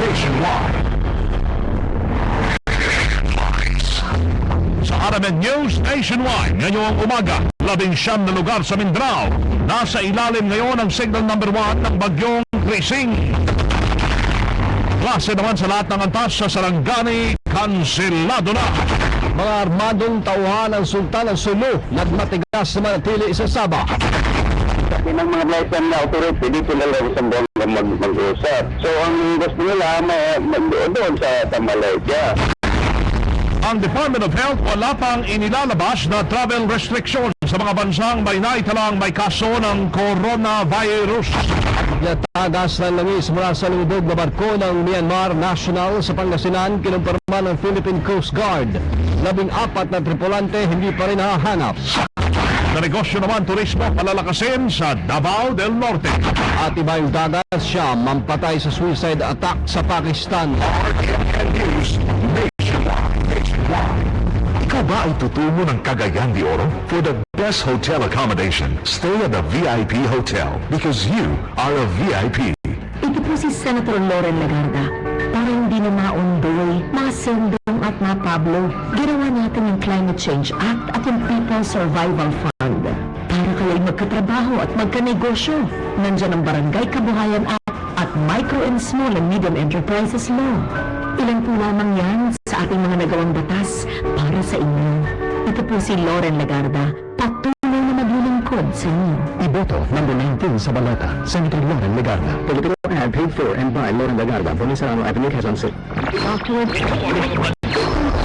Sa RMN News Nationwide ngayong umaga, 19 na lugar sa Mindanao nasa ilalim ngayon ang signal number 1 ng bagyong Krising. Klase naman sa lahat ng antas sa Sarangani, kanselado na. Mga armadong tauhan ng Sultan ng Sulu nagmatigas sa manatili sa Sabah. Ng mga blightan na authority dito na lang sa buwan mag-usap. So ang gusto nila doon sa Malaysia. Ang Department of Health wala pang inilalabas na travel restrictions sa mga bansang may naitalang may kaso ng coronavirus. Tagas ng langis mula sa lubog na barko ng Myanmar National sa Pangasinan kinumpirma ng Philippine Coast Guard. 14 na tripulante hindi pa rin nahahanap. Sa negosyo naman, turismo palalakasin sa Davao del Norte. At iba yung dagat siya mampatay sa suicide attack sa Pakistan. RMN News Nationwide. Ikaw ba ay tutungo ng Cagayan de Oro? For the best hotel accommodation, stay at the VIP Hotel because you are a VIP. Ito po si Senator Loren Legarda. Para hindi na maundoy, masendong at mapablo, ginawa natin yung Climate Change Act at yung People's Survival Fund. Para kayo'y magkatrabaho at magkanegosyo. Nandyan ang Barangay Kabuhayan Act at Micro and Small and Medium Enterprises Law. Ilan po lamang yan sa ating mga nagawang batas para sa inyo. Ito po si Loren Legarda, patuloy na maglilingkod sa inyo. Iboto, number 19 sa balota, Senator Loren Legarda. Political ad paid for and by Loren Legarda. Boniserrano Avenue, Quezon City.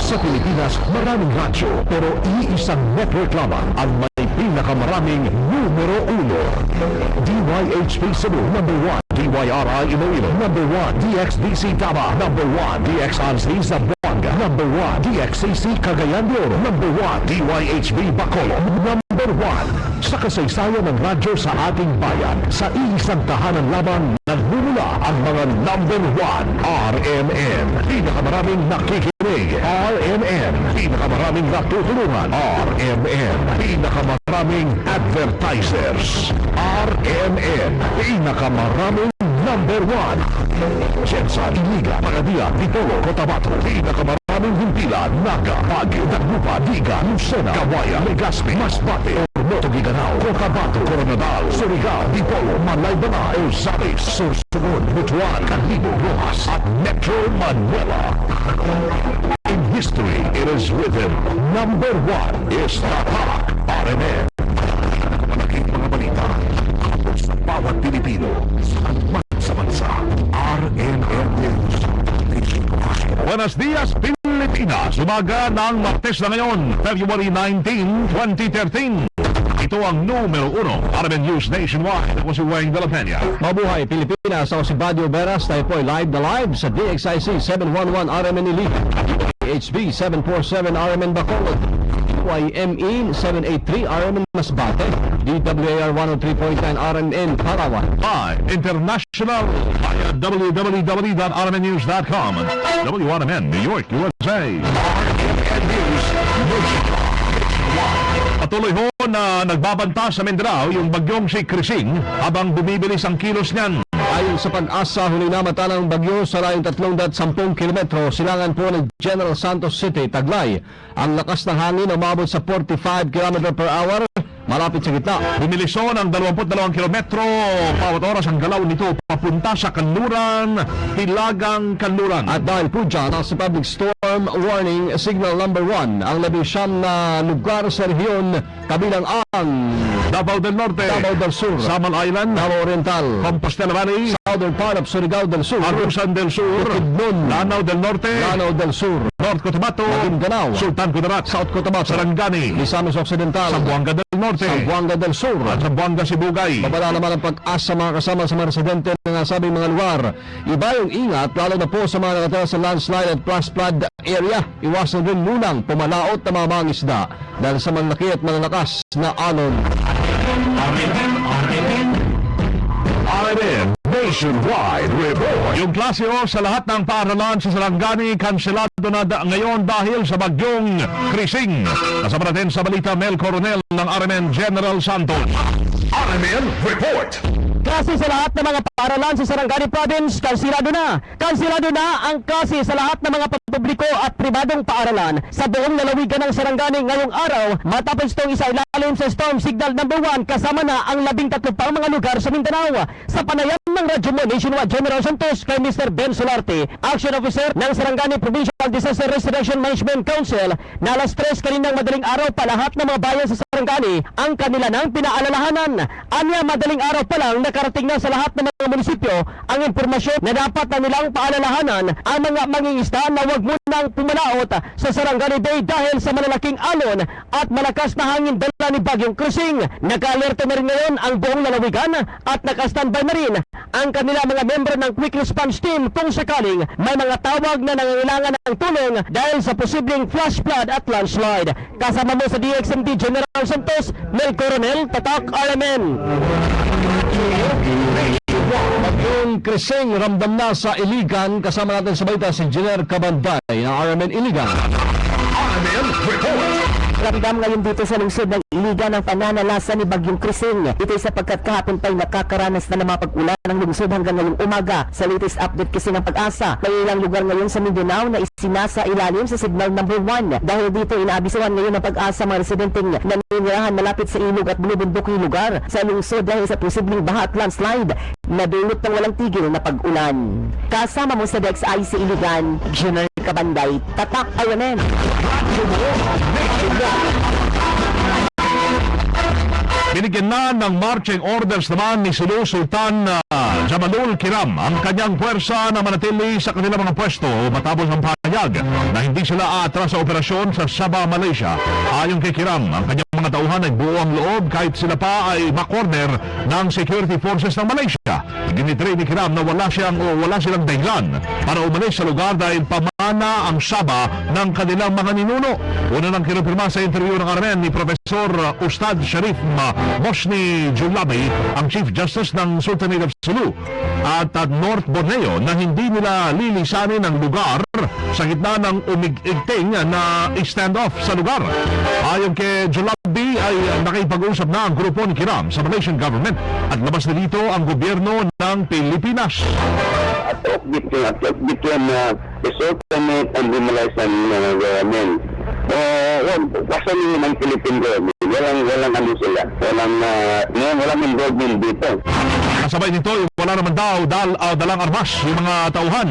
Sa Pilipinas, maraming radyo, pero iisang network lamang ang may pinakamaraming numero 1. DYHP Cebu, number 1. DYRI Iloilo, number 1. DXBC Taba, number 1. DXRC Zamboanga, number 1. DXCC Cagayan de Oro, number 1. DYHB Bacolod, number 1. Sa kasaysayan ng radyo sa ating bayan, sa iisang tahanan lamang nagmumula ang mga number 1. RMN, pinakamaraming nakikinig. RMN, pinakamaraming natutulungan. RMN, pinakamaraming advertisers. RMN, pinakamaraming number 1. Jensen, Iliga, Pagadia, Vitolo, Cotabato, pinakamaraming Hintila, Naga, Baguio, Dagupa, Diga, Lucena, Kawayan, Legazpi, Masbate, Ormoto, Giganao, Cotabato, Coronadal, Surigao, Dipolo, Malaybalay, El Sabis, Sorsogon, Butuan, Calibo, Rojas, at Metro Manila. In history, it is written, number 1 is Tatak RMN. Malaking mga balita tungkol sa bawat Pilipino saan man sa bansa. RMN News. Buenos dias, Pilipinas! Umaga ng Martes na ngayon, February 19, 2013. Ito ang numero 1, RMN News Nationwide. Ako si Weng de la Peña. Mabuhay Pilipinas, ako si Badio Veras. Tayo po ay live na live sa DXIC 711 RMN Iligan, HB 747 RMN Bacolod, YME 783 RMN Masbate, DWAR 103.9 RMN Palawan. International via www.rmnnews.com. WRMN, New York, USA. RMN News Nationwide. Patuloy ho na nagbabanta sa Mindanao yung bagyong si Krising habang bumibilis ang kilos niyan. Ayon sa Pag-asa, huli na mata ng bagyo sa layong 310 kilometro, silangan po ng General Santos City, Taglay. Ang lakas ng hangin umabot sa 45 km per hour, malapit sa gitna. Bumiliso ng 22 kilometro bawat oras ang galaw nito papunta sa Kanluran, Hilagang Kanluran. At dahil po dyan, nasa public storm warning signal number 1, ang 11 na lugar sa rehiyon, kabilang ang Davao del Norte, Davao del Sur, Samal Island, Davao Oriental, Compostela Valley, Southern part of Surigao del Sur, Arusan del Sur, Bukidnon, Lanao del Norte, Lanao del Sur, North Cotabato, Maguindanao, Sultan Kudarat, South Cotabato, Sarangani, Misamis Occidental, Zamboanga del Norte, Zamboanga del Sur, at Zamboanga Sibugay. babala naman ang pag-asa mga kasama sa mga residente ng nasabing mga lugar. Iba yung ingat, lalo na po sa mga nakatira sa landslide at flash flood area. Iwasan rin munang pumalaot na mga mangisda dahil sa malaki at malalakas na alon. RMN Nationwide Report. Yung klase O sa lahat ng paaralan sa Sarangani, kanselado na ngayon dahil sa bagyong Krising. Kasama natin sa balita, Mel Coronel ng RMN General Santos. RMN Report. Klase sa lahat ng mga paaralan sa Sarangani Province, kansilado na. Kansilado na ang klase sa lahat ng mga publiko at pribadong paaralan sa buong lalawigan ng Sarangani ngayong araw matapos itong isailalim sa Storm Signal number 1 kasama na ang 13 pang mga lugar sa Mindanao. Sa panayam ng Radyo Mo Nationwide General Santos kay Mr. Ben Solarte, Action Officer ng Sarangani Provincial Disaster Restoration Management Council, na alas 3 kaninang madaling araw pa lahat ng mga bayan sa Sarangani ang kanila nang pinaalalahanan. Anya madaling araw pa lang nakarating na sa lahat ng munisipyo ang impormasyon na dapat na nilang paalalahanan ang mga mangingisda na huwag munang pumalaot sa Sarangani Bay dahil sa malalaking alon at malakas na hangin dala ni Bagyong Crising. Naka-alerto na rin ngayon ang buong lalawigan at naka-standby na rin ang kanila mga membro ng Quick Response Team kung sakaling may mga tawag na nangangailangan ng tulong dahil sa posibleng flash flood at landslide. Kasama mo sa DXMT General Santos, Mel Coronel, Tatak RMN. Bagyong Crising ramdam na sa Iligan. Kasama natin sa balita si Jenner Cabanday ng RMN Iligan. RMN Report. Ramdam ngayon dito sa lungsod ng Iligan ang pananalasa ni Bagyong Crising. Ito ay sapagkat kahapon pa'y nakakaranas na ng mga pag-ulan ng lungsod hanggang ngayong umaga. Sa latest update kasi ng Pag-asa, may ilang lugar ngayon sa Mindanao na isinasa ilalim sa signal number 1. Dahil dito inaabisuhan ngayon ng Pag-asa mga residenteng naninirahan malapit sa ilog at bulubunduking lugar sa lungsod dahil sa posibleng baha at landslide na dulot ng walang tigil na pag-ulan. Kasama mo sa DXIC Iligan, Jenner Cabanday, Tatak RMN. Binigyan na ng marching orders naman ni Sulu Sultan Jamalul Kiram ang kanyang puwersa na manatili sa kanilang mga pwesto matapos ang pahayag na hindi sila aatras sa operasyon sa Sabah, Malaysia. Ayon kay Kiram, ang kanyang mga tauhan ay buo ang loob kahit sila pa ay makorner ng security forces ng Malaysia. Ginitry ni Kiram na wala silang dahilan para umalis sa lugar dahil pamana ang Sabah ng kanilang mga ninuno. Una nang kinumpirma sa interview ng RMN ni Professor Ustad Sharif Mosni Julabi, ang Chief Justice ng Sultanate of Sulu at North Borneo, na hindi nila lilisanin ang lugar sa gitna ng umigting na standoff sa lugar. Ayon kay Julabi ay nakipag-usap na ang grupo ni Kiram sa Malaysian government at labas na dito ang gobyerno ng Pilipinas. Between the Sultanate and the Malaysian government. Kasi ng Philippine government, walang ano sila, walang involvement dito. Kasabay nito, wala naman dalang armas yung mga tauhan.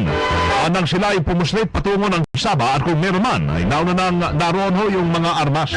Nang sila ay pumuslit patungo ng Sabah at kung meron man, ay nauna nang naroon ho yung mga armas.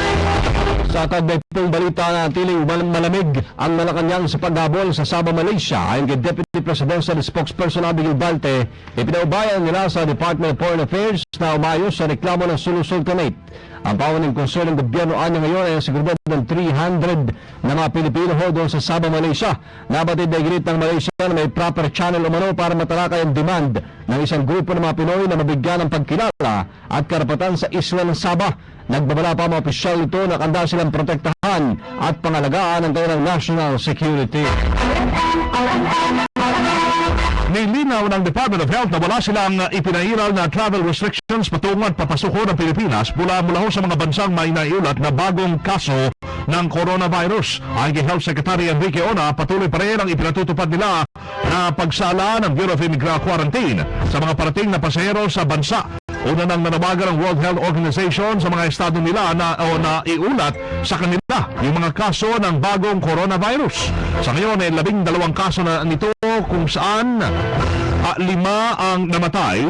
Sa tagdaytong balita na tiling malamig ang Malacanang sa paghabol sa Sabah, Malaysia. Ayon kay Deputy Presidential Spokesperson Abigail Balte, ipinaubayan nila sa Department of Foreign Affairs na umayos sa reklamo ng Sulu Sultanate. Ang paunang konsul ng gobyerno anya ngayon ay seguridad ng 300 na mga Pilipino ho doon sa Sabah, Malaysia. Nabatid na iginit ng Malaysia na may proper channel umano para matalakay ang demand ng isang grupo ng mga Pinoy na mabigyan ng pagkilala at karapatan sa isla ng Sabah. Nagbabala pa mga opisyal ito na kanda silang protektahan at pangalagaan ang kanilang national security. Nilinaw ng Department of Health na wala silang ipinairal na travel restrictions patungo at papasuko ng Pilipinas mula ho sa mga bansang may naiulat na bagong kaso ng coronavirus. Ayon kay Health Secretary Enrique Ona, patuloy pa rin ang ipinatutupad nila na pagsala ng Bureau of Immigration Quarantine sa mga parating na pasahero sa bansa. Una nang nanawagan ng World Health Organization sa mga estado nila na iulat sa kanila yung mga kaso ng bagong coronavirus. Sa ngayon ay 12 kaso na nito kung saan 5 ang namatay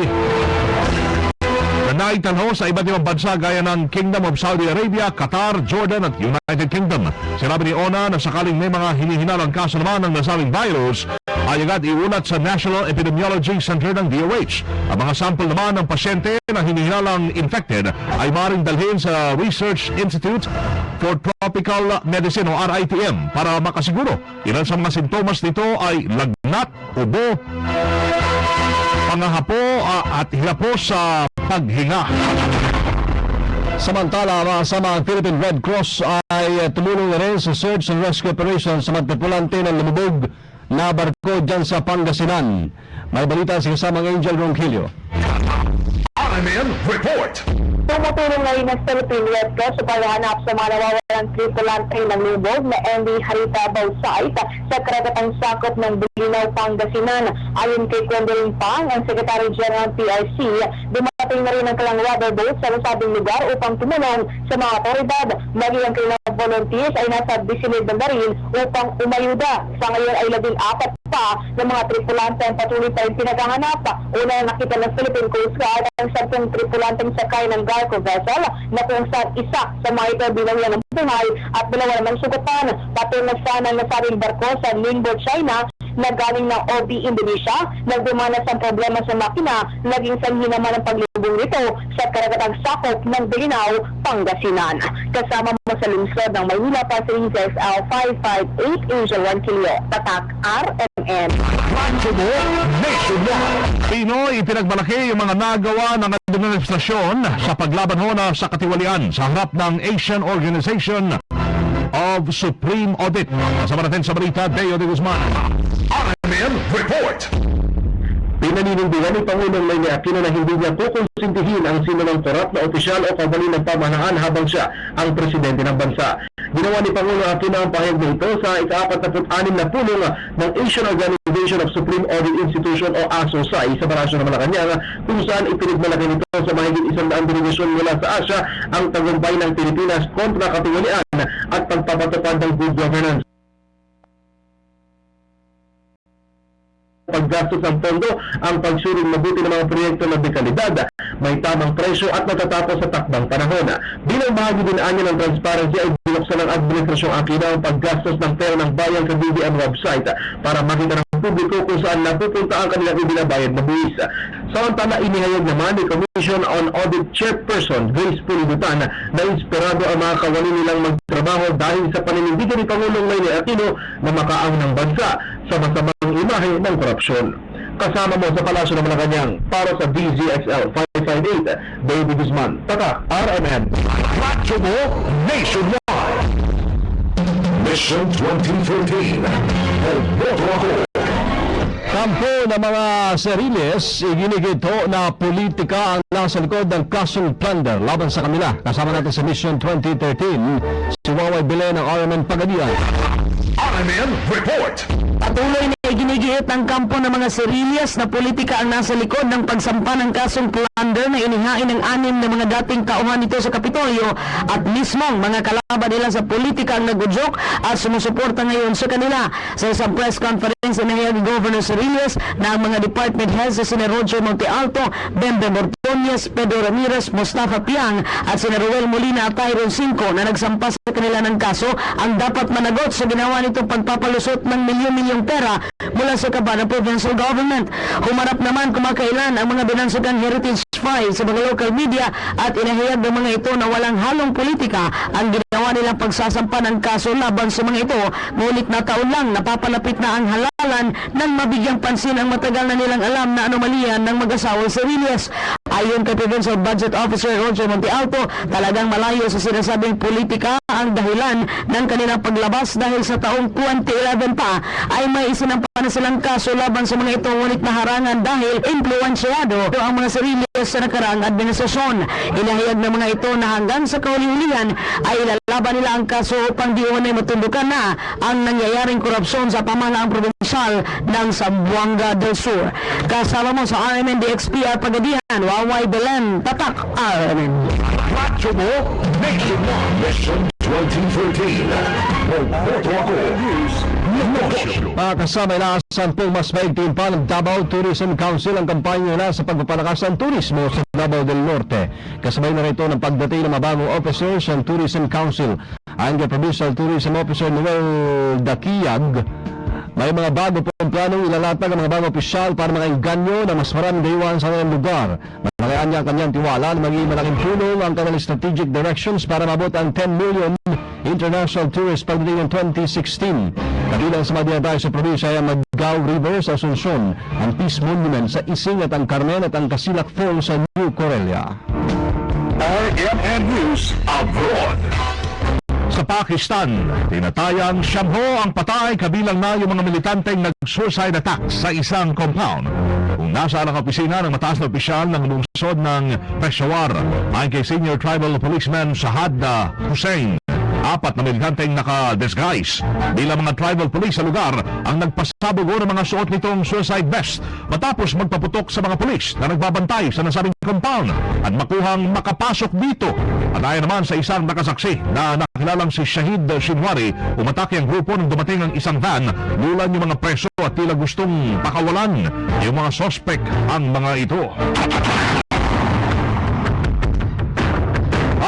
na naitanho sa iba't ibang bansa gaya ng Kingdom of Saudi Arabia, Qatar, Jordan at United Kingdom. Sinabi ni Ona na sakaling may mga hinihinalang kaso naman ng nasabing virus ay agad iulat sa National Epidemiology Center ng DOH. Ang mga sample naman ng pasyente na hinihinalang infected ay maaaring dalhin sa Research Institute for Tropical Medicine o RITM para makasiguro. Ilan sa mga sintomas nito ay lagnat, ubo, pangahapo at hilapo sa paghinga. Samantala, kasama ang Philippine Red Cross ay tumulong na rin sa search and rescue operation sa mga tripulante ng lumubog na barko dyan sa Pangasinan. May balita si kasamang Angel Ronquillo. RMN Report. Tumutulong ngayon ng Philippine Red Cross sa paghahanap sa mga nawawalang tripulante ng lubog na MV Harita Bausait sa karagatang sakop ng Bulinaw, Pangasinan. Ayon kay Gwendolyn Pang, ang Secretary General ng PRC, dumating na rin ang kalang rubber boat sa nasabing lugar upang tumulong sa mga otoridad. Maging ang kailang volunteers ay nasa bisilid ng baril upang umayuda. Sa ngayon ay 14 pa ng mga tripulante ang patuloy pa rin pinaghahanap. Una na nakita ng Philippine Coast Guard ang 10 tripulanteng sakay ng Garco vessel na kung saan isa sa mga ito binawala ng buhay at 2 namang sugatan. Patungo sa ng nasabing barko sa Ningbo, China na galing ng OB Indonesia. Nagdumanas ang problema sa makina, naging sanhi naman ang paglubong nito sa karagatang sakop ng Bilinaw, Pangasinan. Kasama mo sa lungsod ng Maynila, Pasig SL 558 Angel 1 Kilio. Tatak RMN. Pinoy ipinagmalaki yung mga nagawa ng administrasyon sa paglaban ho na sa katiwalian sa harap ng Asian Organization of Supreme Audit. Kasama natin sa balita, Deo de Guzman. RMN Report. Pinaninindigan ni Pangulong Noynoy Aquino na hindi niya kukonsintihin ang sinumang korap na opisyal o kabali ng pamahalaan habang siya ang presidente ng bansa. Ginawa ni Pangulong Aquino ang pahayag na ito sa ika-46 na pulong ng Asian Organization of Supreme Audit Institution o ASOSAI sa Palasyo ng Malacanang, kung saan ipinagmalaki nito sa mahigit 100 delegasyon mula sa Asia ang tagumpay ng Pilipinas kontra katiwalian at pagpapatupad ng good governance. Paggastos ng pondo, ang pagsuring mabuti ng mga proyekto na dekalidad, may tamang presyo at natatapos sa takdang panahon. Bilang bahagi din anya ng transparency ay binuksan ng Administrasyong Aquino ang paggastos ng pera ng bayan sa BBM website para makita ng publiko kung saan napupunta ang kanilang ibinabayad na buwis. Samantala, inihayag naman ni Commission on Audit Chairperson Grace Pulidutan na inspirado ang mga kawani nilang magtrabaho dahil sa paninindigan ni Pangulong Noynoy Aquino na makaang ng bansa sa masamang imahe ng korupsyon. Kasama mo sa Palasyo ng Malacanang para sa DZXL 558, David Guzman, Tatak RMN. Radyo mo nationwide. Mission 2013. Boto ako. Kampo ng mga Seriles, iginigito na politika ang nasa likod ng kasong plunder laban sa kanila. Kasama natin sa Mission 2013, si Waway Belen ng RMN Pagadian. RMN Report. Patuloy na iginigiit ng kampo ng mga Seriles na politika ang nasa likod ng pagsampa ng kasong plunder na inihain ng 6 na mga dating kauhan nito sa Kapitolyo at mismong mga kalaban nila sa politika ang nagudyok at sumusuporta ngayon sa kanila. Sa isang press conference na nahiyag ni Governor Seriles na ang mga department heads sa sina Roger Montealto, Bembe Mortones, Pedro Ramirez, Mustafa Piang at sina Ruel Molina at Tyron Cinco na nagsampa sa kanila ng kaso ang dapat managot sa ginawa nitong pagpapalusot ng milyon-milyong pera mula sa kaban ng provincial government. Humarap naman kumakailan ang mga binansagang heritage files sa mga local media at inahayag ng mga ito na walang halong politika ang ginawa nilang pagsasampa ng kaso laban sa mga ito. Ngunit na taon lang napapalapit na ang halalan ng mabigyang pansin ang matagal na nilang alam na anomalya ng mag-asawang Seriles. Ayon kay Provincial Budget Officer Roger Montealto, talagang malayo sa sinasabing politika ang dahilan ng kanilang paglabas dahil sa taong 2011 pa ay may isinampa na silang kaso laban sa mga ito ngunit naharangan dahil impluensyado ang mga Seriles sa nakaraang administrasyon. Inahayag ng mga ito na hanggang sa kahuli-hulihan ay ilalaban nila ang kaso upang di umano'y matundukan na ang nangyayaring korupsyon sa pamahalaang probensyal ng Zamboanga del Sur. Kasama mo sa RMN DXPR Pagadian, Waway Belen, Tatak RMN. Radyo mo nationwide. Mission 2013. Boto ako. Negosyo. Kasama inaasahan pong mas maigting pa ng Davao Tourism Council ang kampanya na sa pagpapalakas ng turismo sa Davao del Norte. Kasabay na rito ng pagdating ng mabagong officers ng Tourism Council. Ang Provincial Tourism Officer Noel Daquiyag, may mga bago pong planong ilalatag ang mga bagong opisyal para mga inganyo na mas maraming dayuhan sa kanilang lugar. Malakayaan niya ang kanyang tiwala na magiging malaking tulong ang kanilang strategic directions para mabot ang 10 million international tourists pagdating ng 2016. Kabilang sa mga dinadayo sa probinsya ay ang Magao River sa Asuncion, ang Peace Monument sa Ising at ang Carmen at ang Casilac Falls sa New Corelia. RMN News Abroad. Sa Pakistan, tinatayang siyamho ang patay kabilang na yung mga militanteng nag-suicide attack sa isang compound. Kung nasa ang opisina ng mataas na opisyal ng lungsod ng Peshawar, ayon kay Senior Tribal Policeman Shahad Hussain, 4 na militanteng naka-disguise bilang mga tribal police sa lugar ang nagpasabugo ng mga suot nitong suicide vest matapos magpaputok sa mga pulis na nagbabantay sa nasabing compound at makuhang makapasok dito. At ayon naman sa isang nakasaksi na nakilalang si Shahid Shinwari, umatake ang grupo nang dumating ang isang van, lulan yung mga preso at tila gustong pakawalan yung mga suspect ang mga ito.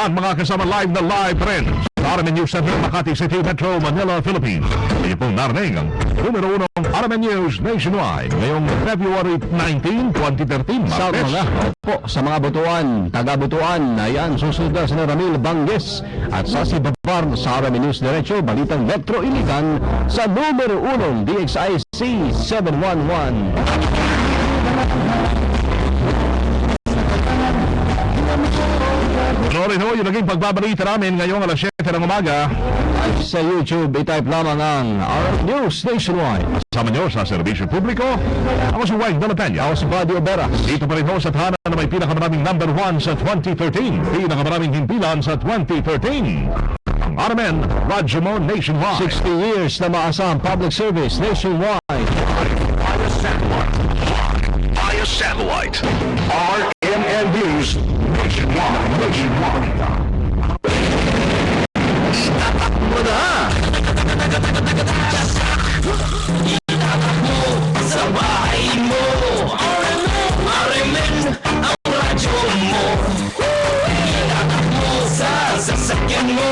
At mga kasama live na live rin sa RMN News Center, Makati City, Metro Manila, Philippines. Kayo pong narinig ang numero 1 RMN News Nationwide ngayong February 19, 2013. Sa Martes. sa mga butuan, taga-butuan, ayan, susunod na si Ramil Banges at sa si Babar sa RMN News Diretso, Balitang Metro Iligan sa numero 1 DXIC 711. Panoorin ho yung naging pagbabalita namin ngayong alas 7 ng umaga. Sa YouTube, i-type lamang ang RMN News Nationwide. Kasama nyo sa serbisyo publiko. Ako si Wayne Dalapeña. Ako si Buddy Obera. Dito pa rin ho sa tahanan na may pinakamaraming number 1 sa 2013. Pinakamaraming himpilan sa 2013. Ang RMN Radyo Mo Nationwide. 60 years na maasahang public service nationwide. Via satellite. RMN News Nationwide. Tatakbo na! Itatakbo sa bahay mo! RMN ang radyo mo! Itatakbo sa sasakyan mo!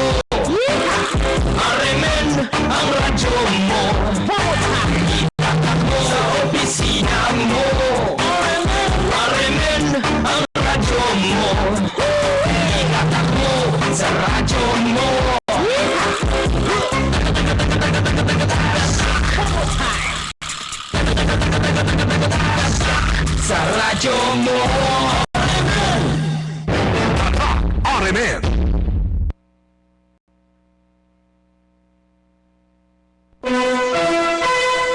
RMN ang radyo mo! Itatakbo sa opisina mo! RMN ang radyo mo! Itatakbo sa radyo mo! Sa radyo mo! RMN.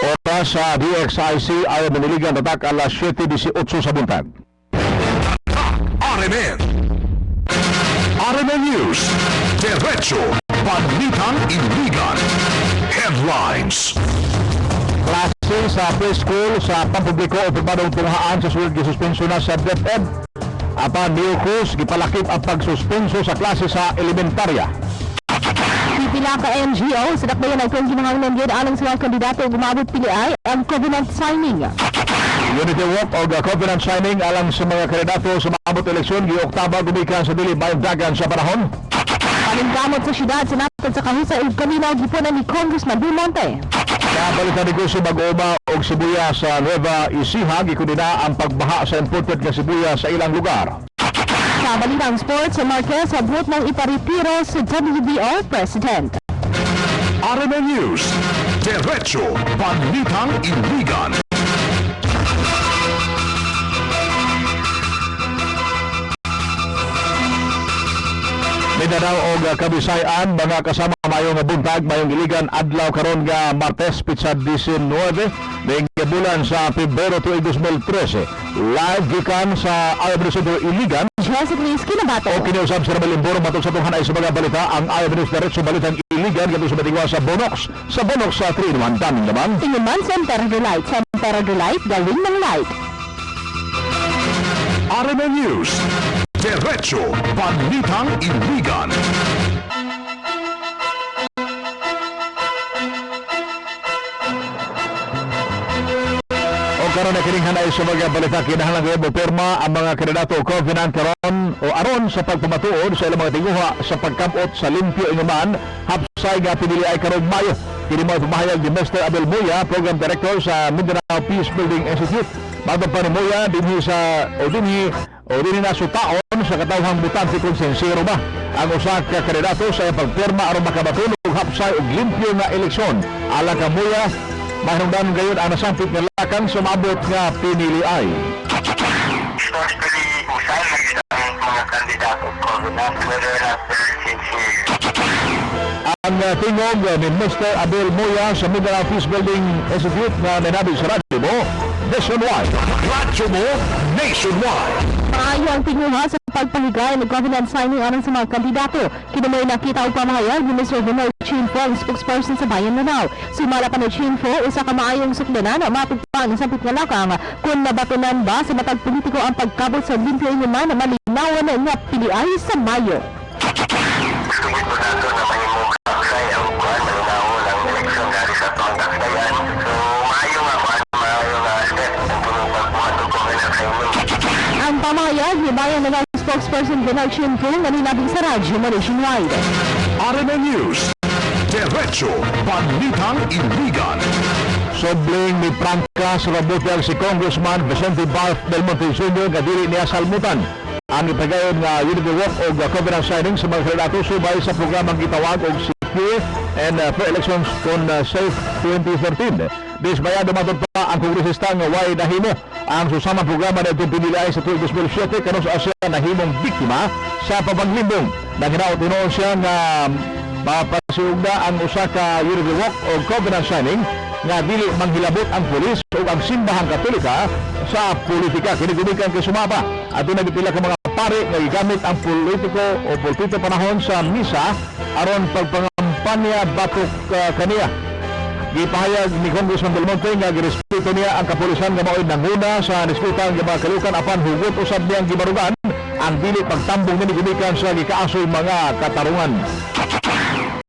Oras sa DXIC ay maniligan tatak alas 7:18 sa buntag. RMN. RMN News. Diretso. Balitang Iligan. Headlines. Klase sa preschool sa pampubliko o pagpadong tunghaan sa sulod gisuspenso na sa DepEd. Apan Neocruz gipalakip ang pagsuspenso sa klase sa elementarya. Pipila ka NGO sa dakbayan ng kong ginahanglan yun alang sa mga kandidato gumabot piliay ang covenant signing. Unity Walk o covenant signing alang sa mga kandidato sa maabot eleksyon gi-Oktaba gumikan sa dili bayong dagan sa panahon. Paningkamot sa syudad sa natad sa kahusay ug kaminaw gipunan ni Congressman Belmonte. Sa balitan negosyo Mag-Oma o Sibuya sa Nueva Ecija gikunina ang pagbaha sa imported nga sibuya sa ilang lugar. Sa balitang sports, sa Marquez abot ng iparitiro sa WBO President. RMN News. Diretso. Balitang Iligan. Mindanao o Kabisayan, mga kasama mayong buntag, mayong iligan, adlaw karon nga Martes, Pizza 19, ning bulan sa Pebrero 2013. Live gikan sa RMN News Iligan. Jessica Liz Kinabato. O kiniusap sa Ramalimboro matong sa tunghan ay sa mga balita ang RMN News Diretso Balitang Iligan gabi sa matingwa sa Bonox. Sa Bonox sa 3-in-1 daming naman. Tingin man sa Emperador Light. Sa Emperador Light, gawin ng light. RMN News. Diretso. Balitang Iligan. Karon na kining hanay sa mga balita kinahanglan gyud pirma ang mga kandidato o covenant karon o aron sa pagpamatuod sa ilang mga tinguha sa pagkabot sa limpyo inuman hapsay nga pinili ay karon Mayo. Kini mo pumahayag ni Mr. Abel Muya, Program Director sa Mindanao Peace Building Institute. Bago pa ni Muya dinhi na sutaon sa katawhang butante konsensero ba ang usa ka kandidato sa pagpirma aron makabatulog hapsay og limpyo nga eleksyon. Alang ka Muya, mahinungdan gayon ang nasampit nga lakang sumabot nga pinili ay. Especially kung saan nagsasabi mga kandidato covenant, whether or not they're sincere. Ang tingog ni Mr. Abel Muya sa Mindanao Peace Building Institute na nanabi sa radyo mo, nationwide. Radyo mo nationwide. Maayo ang tinguha sa pagpahigay ng covenant signing alang sa mga kandidato. Kinamoy nakita o pamahayag ni Mr. Vinoy Chinfo, ang spokesperson sa Bayan Lanao. Sumala pa ni Chinfo, isa ka maayong sukdanan o mapagpang sa pitngalakang kung nabatunan ba sa matag politiko ang pagkabot sa limpyo inuman na malinawan na piliay sa Mayo. Gusto ko na ito na may mong kaksay ang buwan, malinaw ng eleksyon dari sa tuwang kaksayan. So, maayo nga step ang tulong pagbuhat ng covenant signing. Ang pamahayag ni Bayan Lanao spokesperson Bernard Chinko nga ninabing sa radyo mo nationwide. RMN News. Diretso Balitang Iligan. Sobling ni prangka sa rabutyag si Congressman Vicente Barf del Monte Jr. nga dili niya salmutan ang ipagayon nga Unity Walk o covenant signing sa mga kandidato subay sa programang gitawag og Secure and Pre-Elections con Safe 2013. Disbayado matod pa ang kongresista nga way nahimo ang susamang programa na itong pinilay sa tuwing 2007 kanos siya nahimong biktima sa papaglimbong. Naginaot tinoon siya nga mapasiugda ang usa ka Unity Walk o covenant signing nga dili manghilabot ang pulis o ang simbahang katolika sa politika. Kinigumikan kay sumaba at doon nagpila ka mga pare nga gigamit ang politiko o politiko panahon sa misa aron pagpangampanya batok kaniya. Gipahayag ni Congressman Del Monte nga girespeto niya ang kapulisan nga mao'y nanguna sa niskutan nga mga kalukan apan hugot usab niyang gibarugan ang dili pagtambong ni gumikan sa gikaasoy mga katarungan.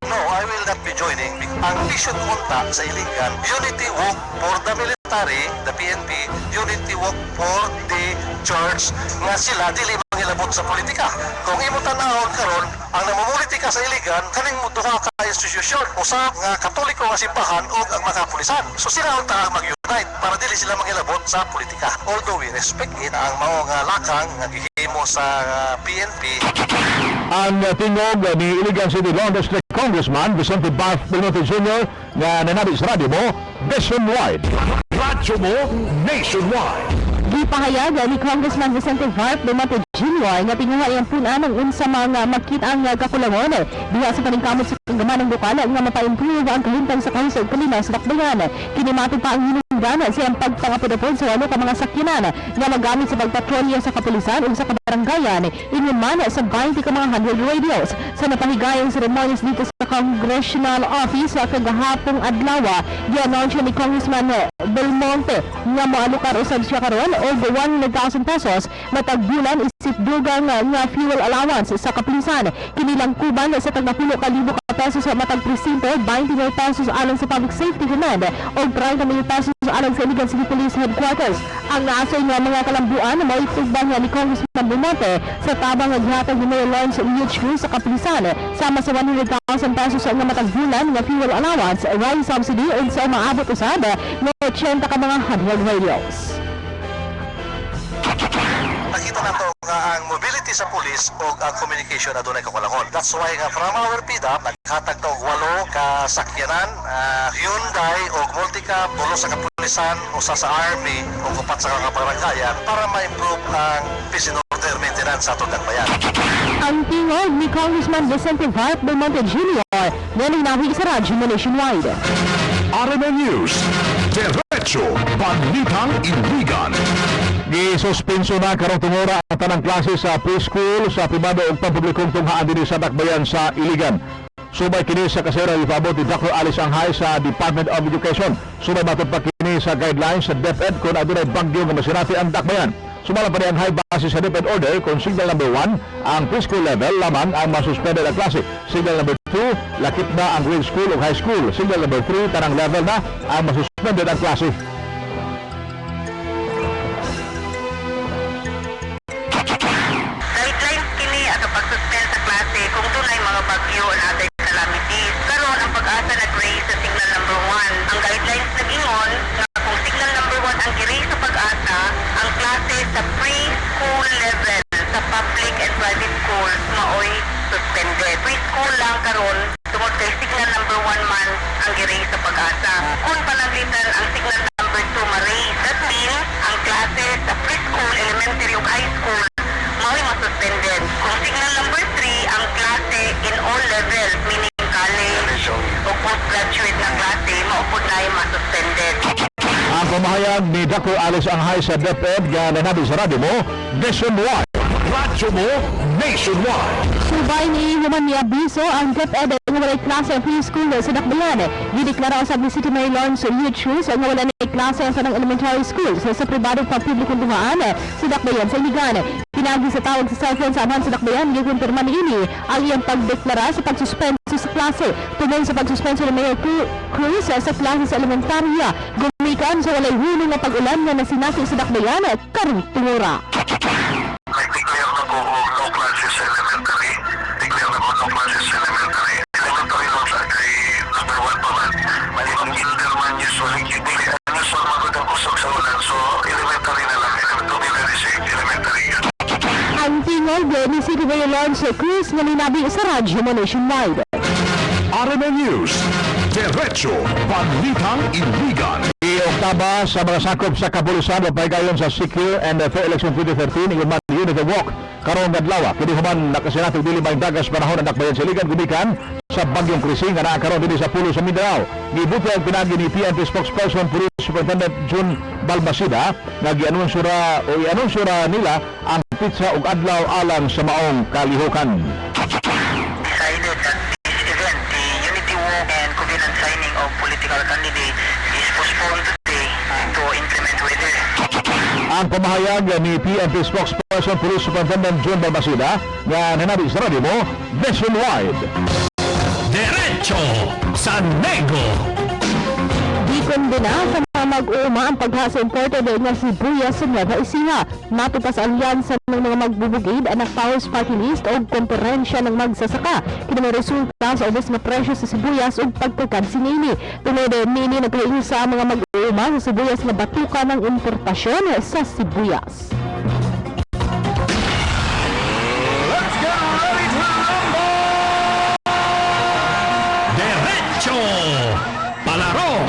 No, I will not be joining. Ang mission punta sa Iligan, Unity Walk for the military, the PNP, Unity Walk for the church, nga sila dili mangilabot sa politika. Kung imo tanawon karon, ang namumulitika sa Iligan, kaning duha ka institusyon, usa nga katoliko nga simbahan o ang mga kapulisan. So sila unta ang mag-unite para dili sila mangilabot sa politika. Although we respect it, ang mga nga lakang nga gihimo sa PNP. Ang tingog ni Iligan City Law District Congressman Vicente Barf del Monte Jr. nga nanabis sa radyo mo nationwide. Radyo mo nationwide. Gipahayag ni Congressman Vicente Barf del Monte Jr. nga tinguha iyang punanang unsa mga makita ang kakulangon diha sa paningkamot sa kagamanang bukana nga mapa-improve ang kahimtang sa kahusay kalinaw sa dakbayan. Kinimatod pa ang hinungdan sa iyang pagpangapodapod sa walo ka mga sakyanan nga magamit sa pagpatrolya sa kapulisan o sa kabaranggayan ingon man sa 20 ka mga handheld radios. Sa napahigayang seremonyas dito sa Congressional Office sa kagahapong adlaw, gi-announce ni Congressman Del Monte nga moalokar usab siya karon og 100,000 pesos matag bulan isip dugang nga fuel allowance sa kapulisan. Kinilang kuban sa tag 10,000 ka pesos sa matag presinto, 20,000 pesos alang sa Public Safety Command o 30,000 pesos alang sa Iligan City Police Headquarters. Ang naasoy nga mga kalambuan na maitugban nga ni Congressman Del Monte sa tabang nga gihatag ni Mayor Lawrence Liuchcu sa kapulisan sama sa 100,000 pesos nga matag bulan nga fuel allowance, rice subsidy o sa maabot usab nga 80 ka mga handheld radios. Nakita na to nga ang mobility sa police o ang communication na doon ay kakulangon. That's why nga from our PDAP, naghatag to 8 ka sakyanan, Hyundai o Multicab, 8 sa kapulisan, usa sa Army o 4 sa kabaranggayan para ma-improve ang peace and order maintenance sa atong dakbayan. Ang tingog ni Congressman Vicente Barf del Monte Jr. na ninawi sa radyo mo nationwide. RMN News. Diretso Balitang Iligan. Gisuspenso na karong tungora ang tanang klase sa preschool sa pribado ug pampublikong tunghaan dinhi sa dakbayan sa Iligan. Subay kini sa kasera ipabot ni Dr. Alice Anghay sa Department of Education. Subay matod pa kini sa guidelines sa DepEd kung adunay bagyo nga masirati ang dakbayan. Sumala pa rin ang high base sa DepEd order kung signal number 1 ang preschool level lamang ang masuspended ang klase. Signal number 2 lakip na ang grade school o high school. Signal number 3 tanang level na ang masuspended ang klase. Guidelines kini ato pag-suspend sa klase kung dunay mga bagyo o other calamities. Karon ang pag-asa nag-raise sa signal number 1. Ang guidelines nag-ingon na kung signal number 1 ang gi-raise sa pag-asa, ang klase sa preschool level sa public and private schools maoy suspended. Preschool lang karon tungod kay signal number 1 man ang gi-raise sa pag-asa. Kung pananglitan ang signal number 2 ma-raise, that means ang klase sa preschool, elementary ug high school mao'y masuspended. Kung signal number 3 ang klase in all levels, meaning college o postgraduate na klase, maupod na yung masuspended. Ang pamahayag ni Dr. Alice Anghay sa DepEd nga nanabi sa radyo mo nationwide. Radyo mo nationwide. Subay ni human ni abiso ang DepEd nga walay klase ang preschool sa dakbayan. Gideklara sa City Mayor Lawrence Liuchcu nga wala na klase ang tanang elementary school sa pribadong pampublikong dumaan sa dakbayan sa Iligan. Pinagi sa tawag sa cellphone sa amahan sa dakbayan, gikumpirma ni ini ang iyang pagdeklara sa pagsuspenso sa klase. Tuloy sa pagsuspenso ni Mayor Cruz sa klase sa elementarya. Gumikan sa walay hulong na pag-ulan nga nasinasi sa dakbayan karong tungura. Nag-declare na po Mayor Lance Cruz nga ninabi sa radyo mo nationwide. RMN News. Diretso Balitang Iligan. Oktaba sa mga sakop sa kapulisan o paygayon sa Secure and Fair Election 2013 Human Unity Walk karong adlaw. Kini human nakasinatog dili may dagas panahon ang dakbayan sa Iligan gumikan sa bagyong Krising nga naakaroon dinhi sa pulo sa Mindanao. Gibuti ang pinagi ni PNP spokesperson Police Superintendent June Balmaceda nga ianunsura nila ang pizza ug adlaw alang sa maong kalihukan. Decided that this event, the Unity Walk and covenant signing of political candidates, is postponed today to inclement weather. Ang pamahayag ni PNP spokesperson Police Superintendent June Balmaceda nga nanabi sa radyo mo nationwide. Derecho sa Nego. Di kondena sa mag-uuma ang paghasa imported nga sibuyas sa Nueva Ecija. Natupa sa alyansa ng mga magbubugid anak Powers Party List o konferensya ng magsasaka. Kini may resulta sa obis na presyo sa sibuyas o pagkakad sinini. Tunod nini nagkaing sa mga mag-uuma sa sibuyas na batuka ng importasyon sa sibuyas. Derecho Palaro.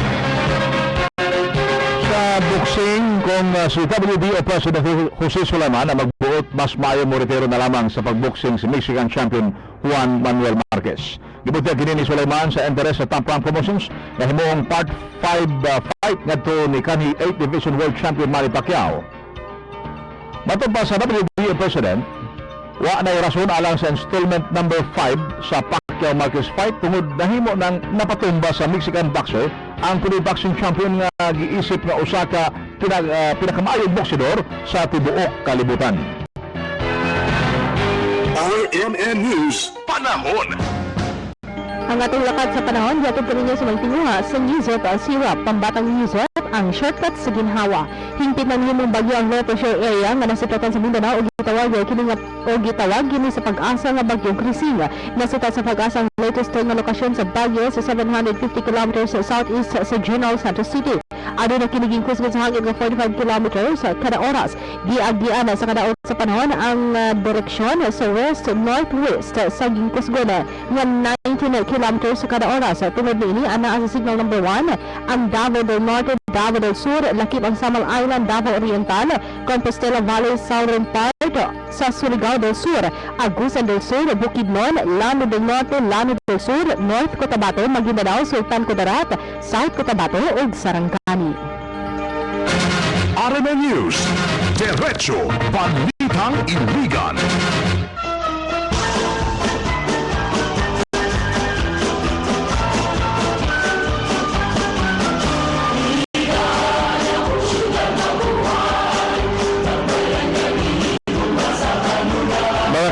Boxing kung si WBO President Jose Sulaiman na magbuot mas maayo moritero na lamang sa pagboxing si Mexican champion Juan Manuel Marquez. Gibuti kini ni Sulaiman sa interes sa Top Rank Promotions na himong part 5 fight ngadto ni kanhi 8 Division World Champion Manny Pacquiao. Matod pa sa WBO President, wa na rason alang sa installment number 5 sa Pacquiao Marquez fight tungod nahimo nang napatumba sa Mexican boxer ang Pinoy boxing champion nga giisip nga usa ka pinakamayong boksidor sa tibuok kalibutan. RMN News. Panahon. Ang atong lakad sa panahon, yatod ko ninyo sa magtinguha sa Newsep Syrup. Pambatang Newsep, ang shortcut sa ginhawa. Hingpit ng himong bagyo ang low pressure area nga nasipatan sa Mindanao o gitawag kini sa pag-asa nga bagyong Krising. Nasita sa pag-asa ang latest nga lokasyon sa bagyo sa 750 kilometers southeast sa General Santos City. Ano na kiniging kusgot sa hangin nga 45 kilometers kada oras. Giag-gian sa kada oras sa panahon ang direksyon sa west-northwest sa ginkusgon nga 19 kilometers sa kada oras. Tulad niini ana sa signal number 1 ang Davao del Norte, Davao del Sur, lakip ang Samal Island, Davao Oriental, Compostela Valley, Southern part sa Surigao del Sur, Agusan del Sur, Bukidnon, Lano del Norte, Lano del Sur, North Cotabato, Maguindanao, Sultan Kudarat, South Cotabato ug Sarangani. RMN News. Diretso Balitang Iligan.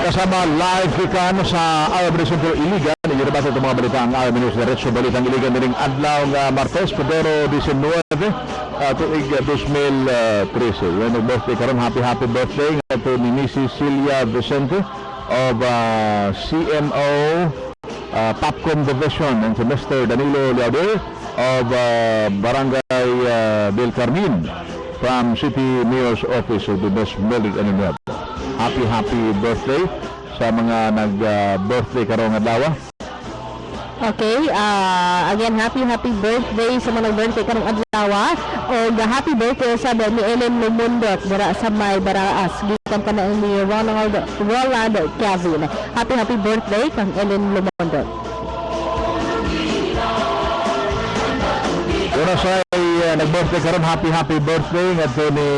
Kasama live kikan sa RMN Center Iligan. Inyo na ba ito mga balita ang RMN News Diretso Balitang Iligan niling adlaw nga Martes, Pedro 19, tuig 2013. Yan ang birthday karon. Happy birthday nga ito ni Mrs. Celia Vicente of CMO Popcom Division and to Mr. Danilo Leader of Barangay Del Carmen from City Mayor's Office of the Best Mildred and Web. Happy birthday sa mga nag-birthday karong adlaw. Okay, again, happy birthday sa mga nag-birthday karong adlaw. O happy birthday sa ni Ellen Lumundot dira sa May Baraas. Gikan pa na ni Roland Kevin. Happy birthday kang Ellen Lumundot. Una sa nag-birthday karon, happy birthday ngadto ni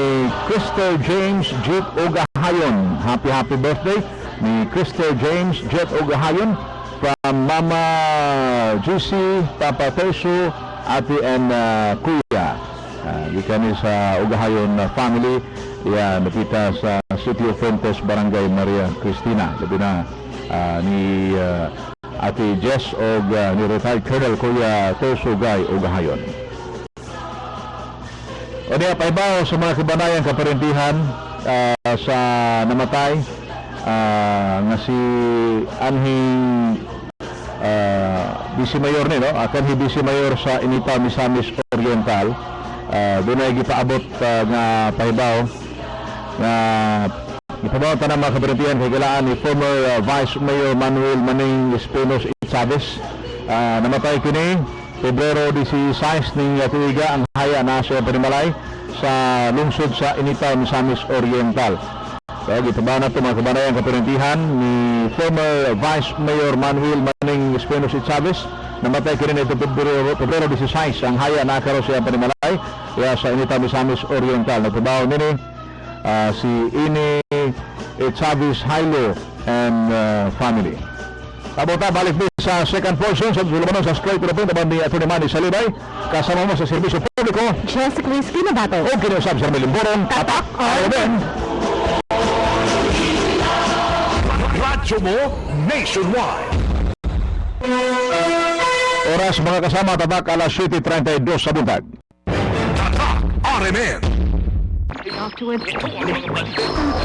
Crystal James Jeep Ogahayon. Happy birthday ni Crystal James Jeep Ogahayon from Mama GC, Papa Terso, Ate and Kuya. Gikan sa Ogahayon family. Napita sa City of Fuentes, Barangay Maria Cristina. Labi na ni Ate Jess o ni retired Colonel Kuya Terso Guy Ogahayon. O niya, paibaw sa mga kabanayang kaparentihan sa namatay nga si Anhing Vice Mayor no? Kanhi Vice Mayor sa Inita, Misamis Oriental. Doon ay gipaabot nga paibaw nga Ipabawat na mga kaberentihan kay galaan ni former Vice Mayor Manuel Manning Espinos Chavez. Namatay kini Pebrero 16 ning tuiga ang haya na sa Panimalay sa lungsod sa Initaw, Misamis Oriental. Kaya ipabawat na ito mga kabarayang kaberentihan ni former Vice Mayor Manuel Manning Espinos Chavez. Namatay kini nito Pebrero 16 ang haya na sa Panimalay sa Initaw, Misamis Oriental. Nagpabawat nini si Ini Chavez Hilo and family. Abota, balik din sa second portion sa Zulumanon sa Straight to the Point naman ni Atty. Manny Salibay. Kasama mo sa serbisyo publiko Jessica Risky na bato. o kinausap sa Milimboron. Tatak RMN. Radyo mo nationwide. Oras mga kasama, tatak alas 7:32 sa buntag. Tatak RMN.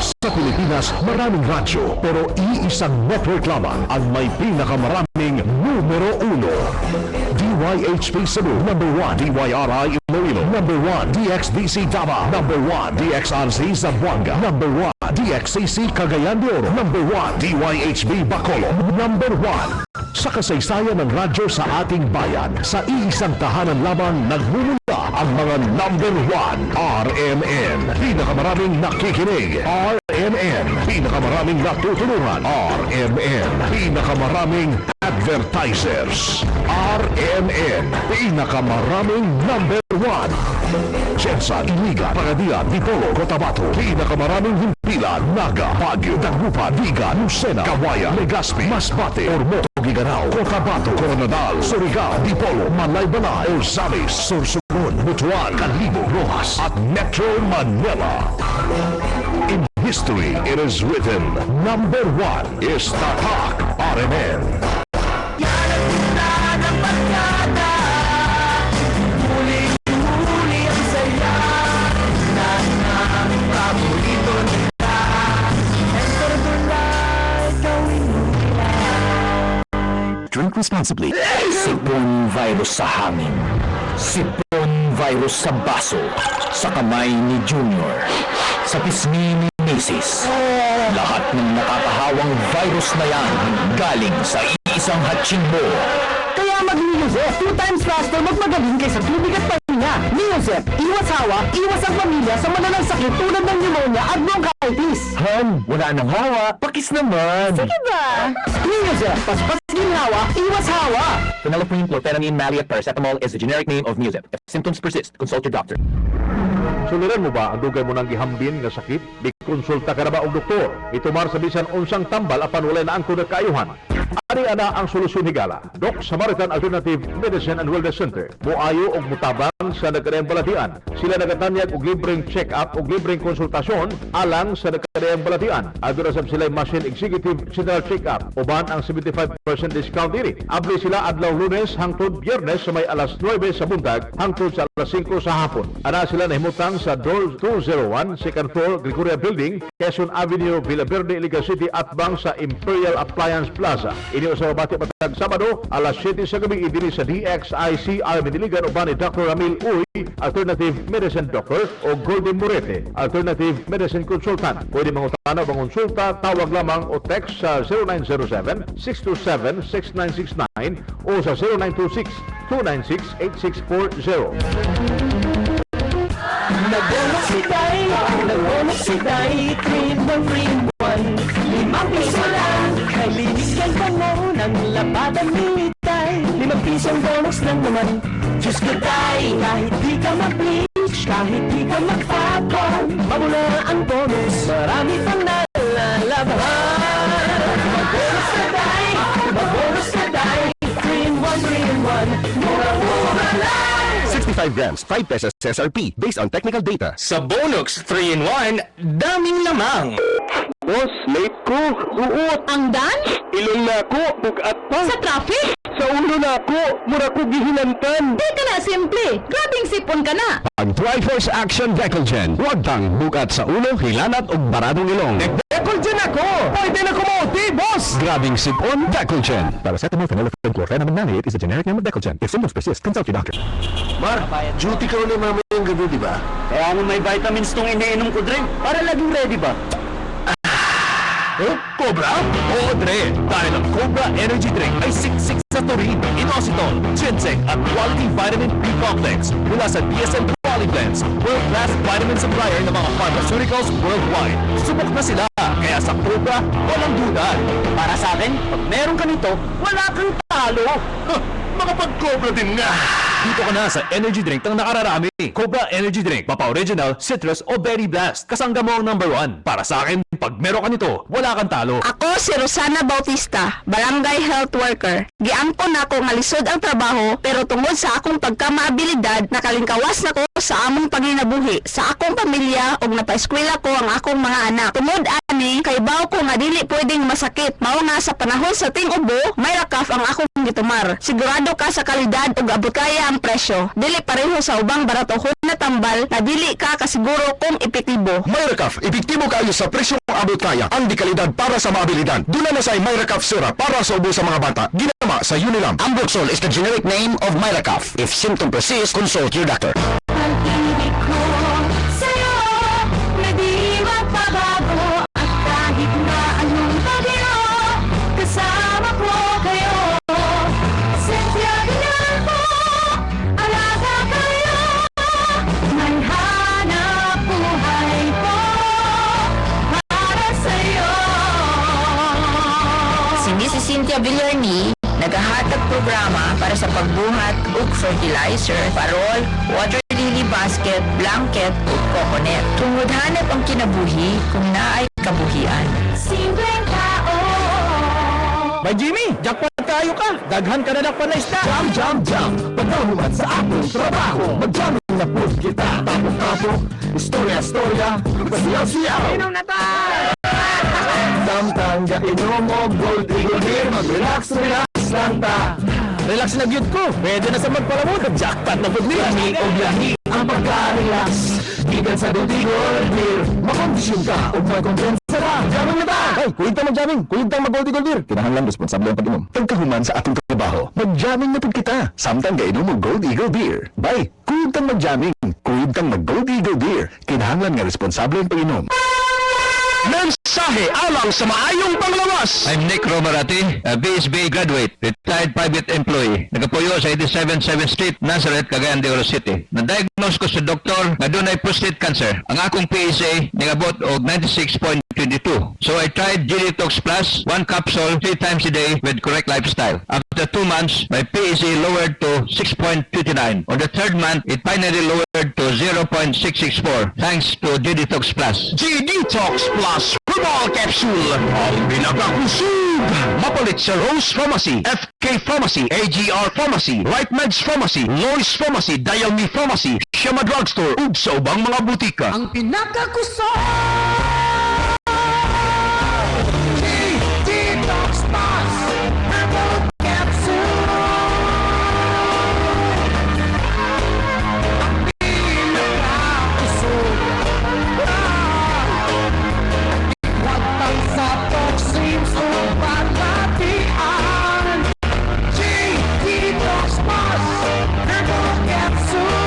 Sa Pilipinas, maraming radyo, pero iisang network lamang ang may pinakamaraming numero 1. DYHP Cebu, number 1. DYRI Iloilo, number 1. DXDC Davao, number 1. DXRC Zamboanga, number 1. DXCC Cagayan de Oro, number 1. DYHB Bacolod, number 1. Sa kasaysayan ng radyo sa ating bayan, sa iisang tahanan lamang nagmumula ang mga number 1. RMN, pinakamaraming nakikinig. RMN, pinakamaraming natutulungan. RMN, pinakamaraming advertisers. RMN, pinakamaraming number 1. Jensen, Iligan, Pagadian, Dipolo, Cotabato, pinakamaraming himpilan. Naga, Baguio, Dagupan, Viga, Lucena, Kawayan, Legazpi, Masbate, Ormoto, Giganao, Cotabato, Coronadal, Surigao, Dipolo, Malaybalay, Ozamis, Sorsogon, Butuan, Calibo, Rojas, at Metro Manila. In history, it is written, number 1 is Tatak RMN. Drink responsibly. Sipon virus sa hangin. Sipon virus sa baso. Sa kamay ni Junior. Sa pisngi ni Mrs. Lahat ng nakakahawang virus na yan galing sa iisang hatchingbo. Kaya mag-Neosep, 2 times faster magmagaling kaysa tubig at pahinga. Neosep, iwas hawa, iwas ang pamilya sa malalang sakit tulad ng pneumonia at bronchitis. Han, wala nang hawa. Pakis naman. Sige ba? Neosep, paspas ginhawa, iwas hawa. Phenylephrine, chlorphenamine, maleate, paracetamol is the generic name of Neosep. If symptoms persist, consult your doctor. Suliran mo ba ang dugay mo ng gihambin nga sakit? Di konsulta ka na ba og doktor? Itumar sa bisan unsang tambal apan walay na ang kaayuhan. Ari ana ang solusyon higala. Doc Samaritan Alternative Medicine and Wellness Center. Moayo og mutabang sa nagkadaayang balatian. Sila nagatanyag og libreng check-up og libreng konsultasyon alang sa nagkadaayang balatian. Aduna sab sila machine executive general check-up. Uban ang 75% discount diri. Abli sila adlaw Lunes hangtod Biyernes sa may alas 9 sa buntag hangtod sa alas 5 sa hapon. Ana sila nahimutang sa door 201 second floor Gregoria Building, Quezon Avenue, Villaverde, Iligan City at bang sa Imperial Appliance Plaza. Ini sa bati matag Sabado alas 7 sa gabi diri sa DXIC Armin Iligan uban ni Dr. Ramil Uy, Alternative Medicine Doctor o Golden Morete, Alternative Medicine Consultant. Pwede mangutana o mangonsulta, tawag lamang o text sa 0907-627-6969 o sa 0926-296-8640. Nag-bonus si Tay, nag-bonus si Tay, 3-1-3-1. 5 piso lang, nalinis ka mo ng lapatan ni Tay. 5 pisong bonus lang naman. Diyos ko Tay, kahit di ka mag-bleach, kahit di ka mag-fapon, mabula ang bonus, marami pang nalalabahan. Mag-bonus ka Tay, mag-bonus ka Tay, 3-1-3-1, mura-mura lang. 65 grams, 5 pesos SRP based on technical data. Sa Bonux 3-in-1, daming lamang. Boss, late ko. Uot. Ang dan? Ilong na ako. Bugat pa. Sa traffic? Sa ulo na ako. Mura ko gihinantan. Di ka na simple. Grabing sipon ka na. Ang Triforce Action Decolgen. Huwag tang bukat sa ulo, hilanat o baradong ilong. Decolgen ako. Pwede na kumuti, boss. Grabing sipon, Decolgen. Paracetamol, phenylephrine, chlorphenamine, maleate is a generic name of Decolgen. If symptoms persist, consult your doctor. Mar, duty ka ulit mamayang gabi, di ba? Kaya mo may vitamins tong iniinom ko, Dre. Para laging ready ba? Cobra? Oo, Dre. Dahil ang Cobra Energy Drink ay siksik sa taurine, inositol, ginseng at quality vitamin B-complex mula sa DSM Qualiblends, world-class vitamin supplier ng mga pharmaceuticals worldwide. Subok na sila, kaya sa Cobra, walang duda. Para sa akin, pag meron ka nito, wala kang talo. Makapag-Cobra din nga! Dito ka na sa energy drink ng nakararami. Cobra Energy Drink, Papa Original, Citrus o Berry Blast. Kasangga mo ang number 1. Para sa akin, pag meron ka nito, wala kang talo. Ako si Rosana Bautista, Barangay Health Worker. Giangkon ako nga lisod ang trabaho pero tungod sa akong pagkamaabilidad nakalingkawas nako sa among panginabuhi sa akong pamilya ug napaeskwela ko ang akong mga anak. Tungod ani kay baw ko nga dili pwedeng masakit. Mao nga sa panahon sa ting-ubo, may rakaf ang akong gitumar. Sigurado ka sa kalidad ug abot kaya ang presyo. Dili pareho sa ubang baratohon na tambal na dili ka kasiguro kung epektibo. Myracaf, epektibo kayo sa presyong abot kaya. Ang di kalidad para sa maabilidad. Dula na sa Myracaf syrup para sa ubo sa mga bata. Ginama sa Unilam. Ambroxol is the generic name of Myracaf. If symptom persists, consult your doctor. Pag-ibig ko sa'yo na di magbabago at kahit na anong bagyo, kasama ko kayo. Cynthia Villalbo, alaga kayo, may hanap buhay ko para sa'yo. Si Cynthia Villarni, nagahatag programa para sa pagbuhat ug fertilizer, parol, water lily basket, blanket ug coconut. Tungod hanap ang kinabuhi kung naay kabuhian. Simpleng tao. Bay Jimmy, jackpot tayo ka. Daghan ka na nakpan na isda. Jam, jam, jam. Pagkahuman sa akong trabaho. Mag-jamming na po kita. Tapos-tapos. Istorya-storya. Siyaw-siyaw. Inom na tayo. Samtang inom mo gold eagle beer. Mag-relax, relax lang ta. Relax na gyud ko. Pwede na sa magpalamod. Jackpot na pud ni. Lahi o biyahi ang pagka-relax. Gikan sa gold eagle beer. Makondisyon ka o may kompensa ka. Jamming na ta. Ay, kulit tang mag-jamming. Kulit tang mag-gold eagle beer. Kinahanglan responsable ang pag-inom. Pagkahuman sa atong trabaho, mag-jamming na po kita. Samtang gainom mo Gold Eagle Beer. Bay, kuwid kang mag-jamming. Kuwid kang mag-Gold Eagle Beer. Kinahanglan nga responsable ang pag-inom. Mensahe alang sa maayong panglawas. I'm Nick Romarati, a BSB graduate, retired private employee. Nagapuyo sa 87 7th Street, Nazareth, Cagayan de Oro City. Na-diagnose ko sa doktor na doon ay prostate cancer. Ang akong PSA nagabot og 96.22. So I tried G-Detox Plus, 1 capsule 3 times a day with correct lifestyle. After 2 months, my PSA lowered to 6.29. On the 3rd month, it finally lowered to 0.664 thanks to G-Detox Plus. G-Detox Plus Herbal Capsule. Ang pinakakusog. Mapalit sa Rose Pharmacy, FK Pharmacy, AGR Pharmacy, Right Meds Pharmacy, Lois Pharmacy, Dial Me Pharmacy, Shama Drugstore, ug sa ubang mga butika. Ang pinakagusto. Detox Plus Herbal Capsule. Wag pang sa toxins o palatian. Detox Plus Herbal Capsule.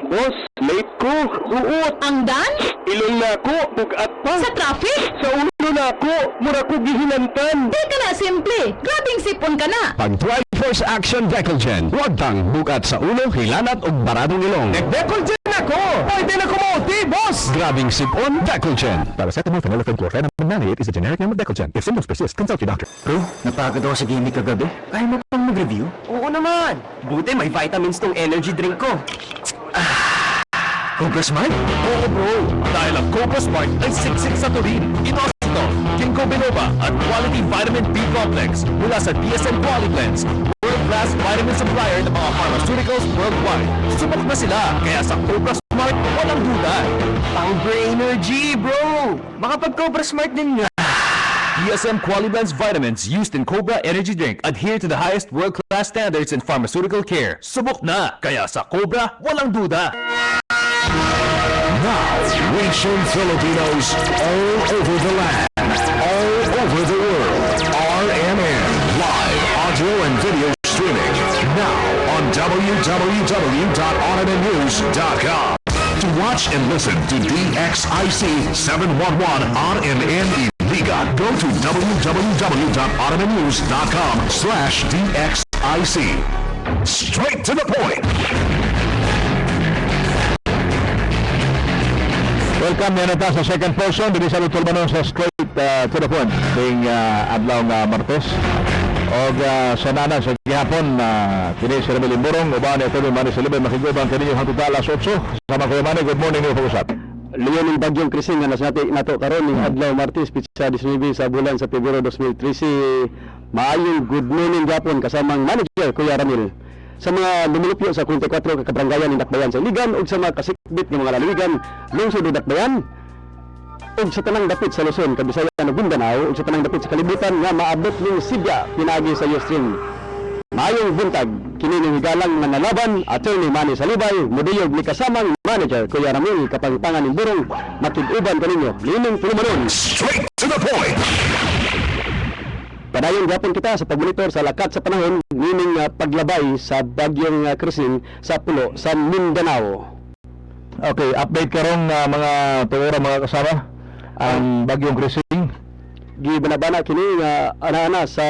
Boss, late ko. Uot. Ang dan? Ilong na ako. Bugat pa. Sa traffic? Sa ulo na ako. Mura ko gihinantan. Di ka na simple. Grabing sipon ka na. Pag Triforce Action Decolgen. Huwag tang bugat sa ulo, hilanat o baradong ilong. Decolgen ako! Pwede na kumuti, boss! Grabing sipon, Decolgen. Paracetamol, phenylephrine, chlorpheniramine is a generic name of Decolgen. If symptoms persist, consult your doctor. Bro, napagod ako sa gimmick kagabi. Kaya mo pang mag-review? Oo naman. Buti may vitamins tong energy drink ko. Cobra Smart? Oo bro, dahil ang Cobra Smart ay siksik sa taurine, inositol, ginkgo biloba at quality vitamin B-complex mula sa DSM Qualiblends, world-class vitamin supplier ng mga pharmaceuticals worldwide. Subok na sila, kaya sa Cobra Smart, walang duda. Pang-brainer G, bro! Makapag-Cobra Smart din nga. DSM Qualiblends vitamins used in Cobra Energy Drink adhere to the highest world-class standards in pharmaceutical care. Subok na, kaya sa Cobra, walang duda. Now, reaching Filipinos all over the land, all over the world. RMN, live audio and video streaming. Now on www.rmnnews.com. To watch and listen to DXIC 711 RMN Liga, go to www.rmnnews.com/DXIC. Straight to the point. Welcome yan ata sa second portion. Dili sa Lutol Manon sa straight to the point. Ting adlaw nga Martes. O sa nana sa gihapon, kini si Ramil Imburong, uban ito ni Manny Silibay, makigubang kaninyo hangtod alas 8. Sama ko Manny, good morning niyo pag-usap. Leon ng bagyong Krising nga nato karon ning adlaw Martes pitsa 19 sa bulan sa Pebrero 2013. Maayong good morning gyapon kasamang manager Kuya Ramil. Sa mga lumulupyo sa 44 ka kabaranggayan ng Dakbayan sa Iligan ug sa mga kasikbit ng mga lalawigan lungsod ng Dakbayan ug sa tanang dapit sa Luzon, Kabisayan ug Mindanao ug sa tanang dapit sa kalibutan nga maabot ning Sidya pinagi sa Ustream. Maayong buntag kini ning higalang nga nalaban Attorney Manny Salibay, modeyog ni kasamang manager Kuya Ramil kapangpangan ning burong makig-uban kaninyo lining tulumanon. Straight to the point. Padayon gapon kita sa pagmonitor sa lakat sa panahon nining paglabay sa bagyong Krising sa pulo sa Mindanao. Okay, update karong mga tuora mga kasama ang bagyong Krising. Gibanabana kini nga ana sa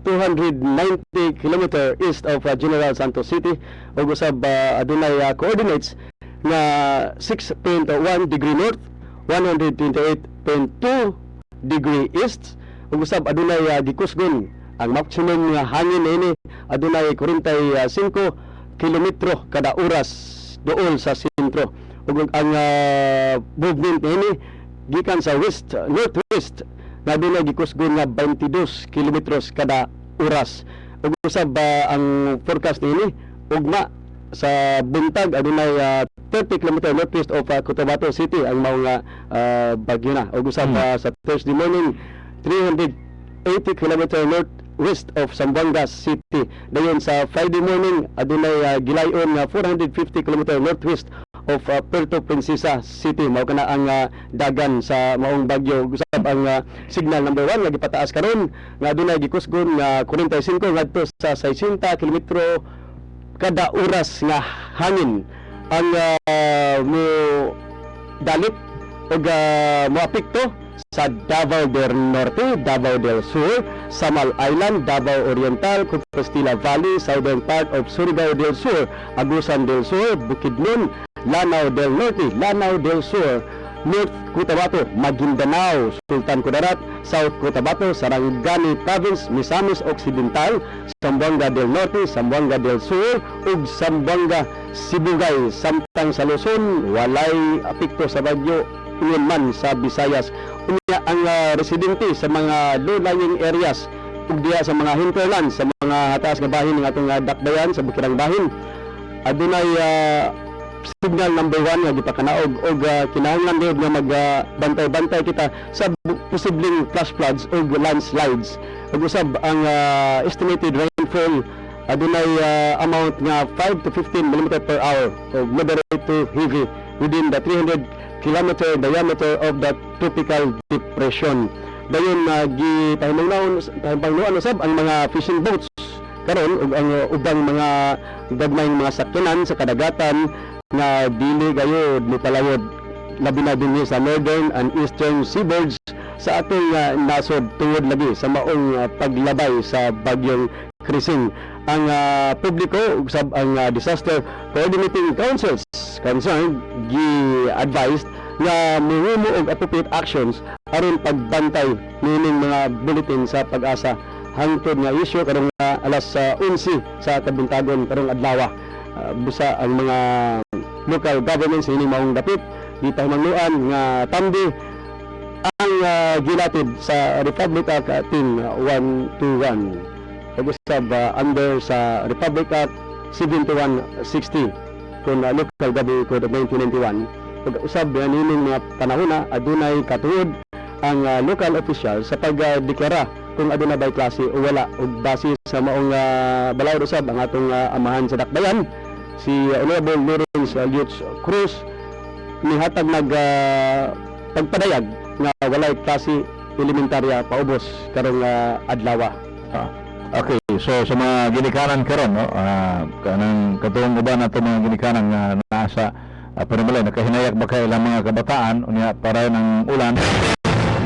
290 km east of General Santos City ug usab adunay coordinates nga 6.1 degree north, 128.2 degree east. Ug usab adunay gikusgon ang maximum nga hangin ini adunay 45 kilometro kada oras duol sa sentro. Ug ang movement ini gikan sa west northwest nga adunay gikusgon nga 22 kilometros kada oras. Ug usab ang forecast ini ugma sa buntag adunay 30 km northwest of Cotabato City ang mao nga bagyo na. Ug usab sa Thursday morning 380 km northwest of Zamboanga City. Dayon sa Friday morning adunay gilayon nga 450 km northwest of Puerto Princesa City. Mao kana ang dagan sa maong bagyo. Usab ang signal number 1 nga gipataas karon nga adunay gikusgon nga 45 ngadto sa 60 km kada oras nga hangin ang mo dalit ug mo apekto sa Davao del Norte, Davao del Sur, Samal Island, Davao Oriental, Compostela Valley, southern part of Surigao del Sur, Agusan del Sur, Bukidnon, Lanao del Norte, Lanao del Sur, North Cotabato, Maguindanao, Sultan Kudarat, South Cotabato, Sarangani Province, Misamis Occidental, Zamboanga del Norte, Zamboanga del Sur, ug Zamboanga Sibugay. Samtang sa Luzon, walay apekto sa bagyo ingon man sa Visayas. Unya ang residente sa mga low-lying areas ug diha sa mga hinterland sa mga hataas nga bahin ng atong Dakbayan sa Bukirang Bahin adunay signal number 1 nga gipakanaog og kinahanglan gyud nga magbantay-bantay kita sa posibleng flash floods ug landslides. Ug usab ang estimated rainfall adunay amount nga 5 to 15 mm per hour of moderate to heavy within the 300 kilometer diameter of the tropical depression. Dayon gipahimangnaon usab ang mga fishing boats karon ug ang ubang mga gagmayng mga sakyanan sa kadagatan nga dili gayud mipalawod labi na dinhi sa northern and eastern seaboards sa atong nasod tungod lagi sa maong paglabay sa bagyong Krising. Ang publiko usab ang disaster coordinating councils concerned gi-advised nga mahimo og appropriate actions aron pagbantay nining mga bulletin sa Pag-asa hangtod nga issue karong alas 11 sa kabuntagon karong adlaw. Busa ang mga local governments ini maong dapit gipahimangnuan nga tambi ang gilatid sa Republic Act 121 ug usab under sa Republic Act 7160 kun Local Government Code of 1991. Ug usab nining mga panahona adunay katuod ang local official sa pagdeklara kung aduna bay klase o wala ug base sa maong balaod usab ang atong amahan sa Dakbayan si Honorable Lawrence Lutz Cruz nihatag nag pagpadayag nga walay klase elementarya paubos karong adlaw. Okay, so sa mga ginikanan karon, no, kanang katong uban nato mga ginikanan nga nasa panimalay nakahinayag ba kay ilang mga kabataan unya para ng ulan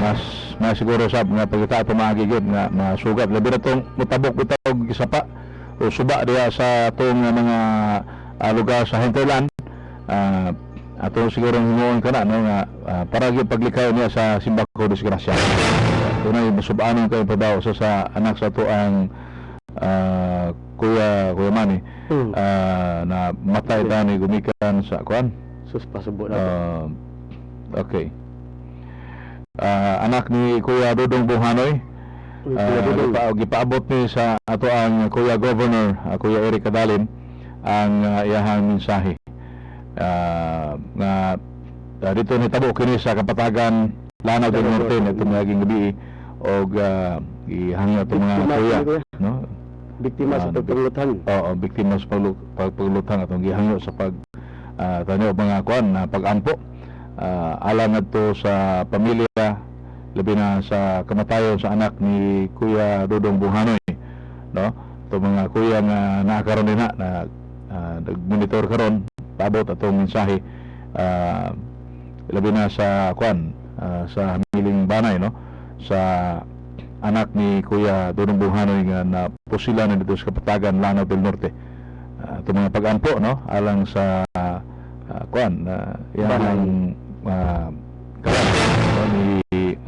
mas siguro sab nga pagkita pamagigid nga masugat labi na tong mutabok bitaw isa pa o suba diya sa tong mga lugar sa hinterland. Ato siguro himuon kana no nga para gyud paglikaw niya sa simbako disgrasya. Tunay masubanon kayo pa daw sa anak sa to ang Kuya Manny na matay tani gumikan sa kuan sus pasubo na. Okay. Anak ni Kuya Dodong Buhanoy, gipaabot ni sa ato ang Kuya Governor Kuya Eric Cadalin ang iyahang mensahe nga dito nitabo kini sa Kapatagan Lanao del Norte nitong naging gabi og ihangyo itong mga kuya, no? Biktima sa pagpaglutan. Oo, biktima sa pagpaglutan atong gihangyo sa tanyo mga kuan na pag-ampo alang adto sa pamilya labi na sa kamatayon sa anak ni Kuya Dodong Buhanoy, no? Itong mga kuya nga nakaroon din na nag-monitor karon paabot atong mensahe labi na sa kuan sa miling banay, no, sa anak ni Kuya Dodong Buhanoy nga napusilan na dito sa Kapatagan Lanao del Norte. Ito mga pag-ampo, no, alang sa kuan yang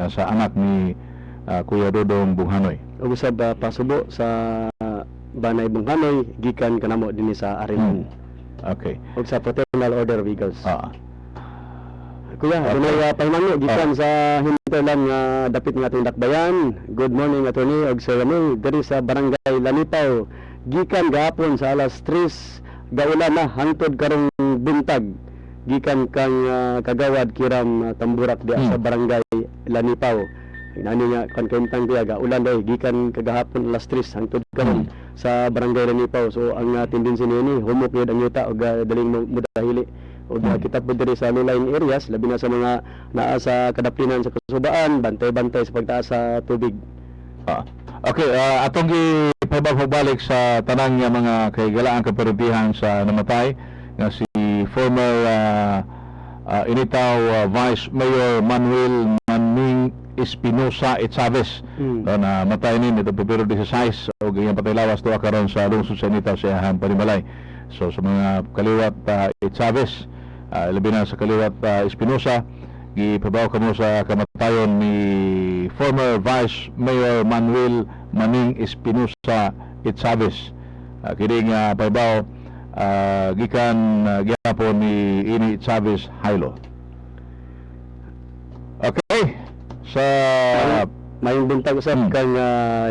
sa anak ni Kuya Dodong Buhanoy. Ug usab pasubo sa Banay Buhanoy gikan kanamo dinhi sa Ariman. Okay. Ug sa Fraternal Order of Eagles. Kuya, dunay pahimangno gikan sa hinterland nga dapit nga ating dakbayan. Good morning attorney og Sir Ramil diri sa Barangay Lanitaw. Gikan gahapon sa alas 3 gaulan na hangtod karong buntag. Gikan kang kagawad Kiram Tamburak di sa Barangay Lanitaw. Nani nga kankentang kuya gaulan day gikan kagahapon alas 3 hangtod karon sa Barangay Lanitaw. So ang tendency niini humok gyud ang yuta og daling mudahili. O kita po diri sa low-lying areas, labi na sa mga naa sa kadaplinan sa kasubaan, bantay-bantay sa pagtaas sa tubig. Okay, atong gipagbalik sa tanang nga mga kaigalaan kaperentihan sa namatay nga si former Initaw Vice Mayor Manuel Manning Espinosa Chavez na matay ni nito Pebrero 16 o gayang patay lawas to karon sa lungsod sa Initaw sa iyang Panimalay. So sa mga kaliwat Chavez, labi na sa kaliwat Espinosa, gipabaw kamo sa kamatayon ni former Vice Mayor Manuel Manning Espinosa Chavez. Kini nga pabaw gikan gyapon ni Ini Chavez Hailo. Okay. Sa mayong buntag usab kang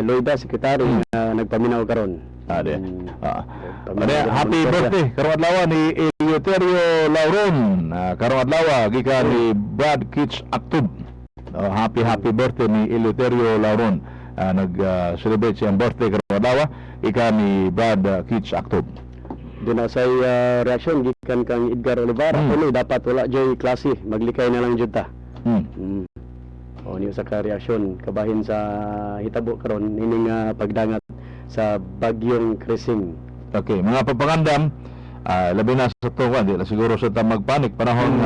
Loida sekretary nagpaminaw karon. Happy birthday karong adlaw ni Eleuterio Lauron. Karong adlaw gikan ni Brad Kitch Actub. Happy birthday ni Eleuterio Lauron. Nag-celebrate siyang birthday karong adlaw gikan ni Brad Kitch Actub. Doon say reaction gikan kang Edgar Olivar. Ano dapat wala joy klase maglikay na lang jud ta. O niyo sa reaksyon kabahin sa hitabo karon ining pagdangat sa bagyong Krising. Okay, mga papagandam, labi na sa tuwan, di na siguro sa ta magpanik panahon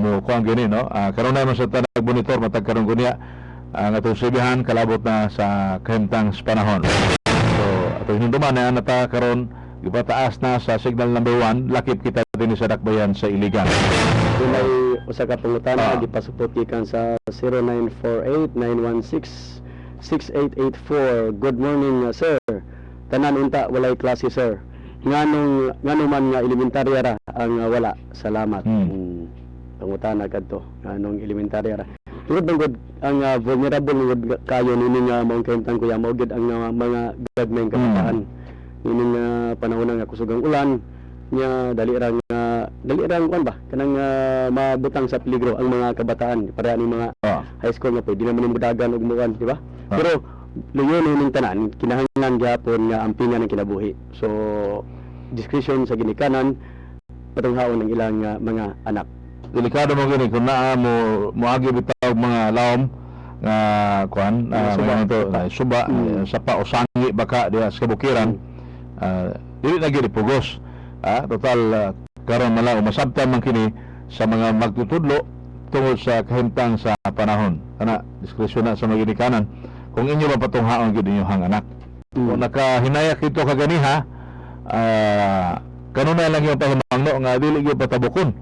mo kuang gini, no? Karon na man sa ta nagmonitor matag karon kunya ang atong sibihan kalabot na sa kahimtang sa panahon. So ato hinduman na nata karon gipataas na sa signal number 1, lakip kita din sa dakbayan sa Iligan. Dunay usa ka pangutana gipasupot gikan sa 0948-916-6884. Good morning sir. Tanan unta walay klase sir. Ngano man nga elementarya ra ang wala. Salamat. Pangutana kadto. Nganong elementarya ra. Tungod bang ang vulnerable kayo nini nga mao kahimtang kuya mao gid ang mga gagmayng kabataan. Nining panahon nga kusugang ulan nya dali rang kuan ba kanang mabutang sa peligro ang mga kabataan para ni mga high school nga pwede naman mudagan og muan, di ba? Pero luyon ning tanan kinahanglan gyapon nga ampingan ang kinabuhi. So discretion sa ginikanan patunghaon ng ilang mga anak. delikado mo gini kung naa mo agi bitaw mga lawom nga kuan mga to suba sapa o sangi baka diha sa kabukiran dili na gid pugos total karon mala masabtan man kini sa mga magtutudlo tungod sa kahimtang sa panahon ana diskresyon na sa mga ginikanan kung inyo mapatunghaon gid inyong anak kung nakahinaya kito kaganiha kanunay lang yung pahimangno nga dili gyud patabukon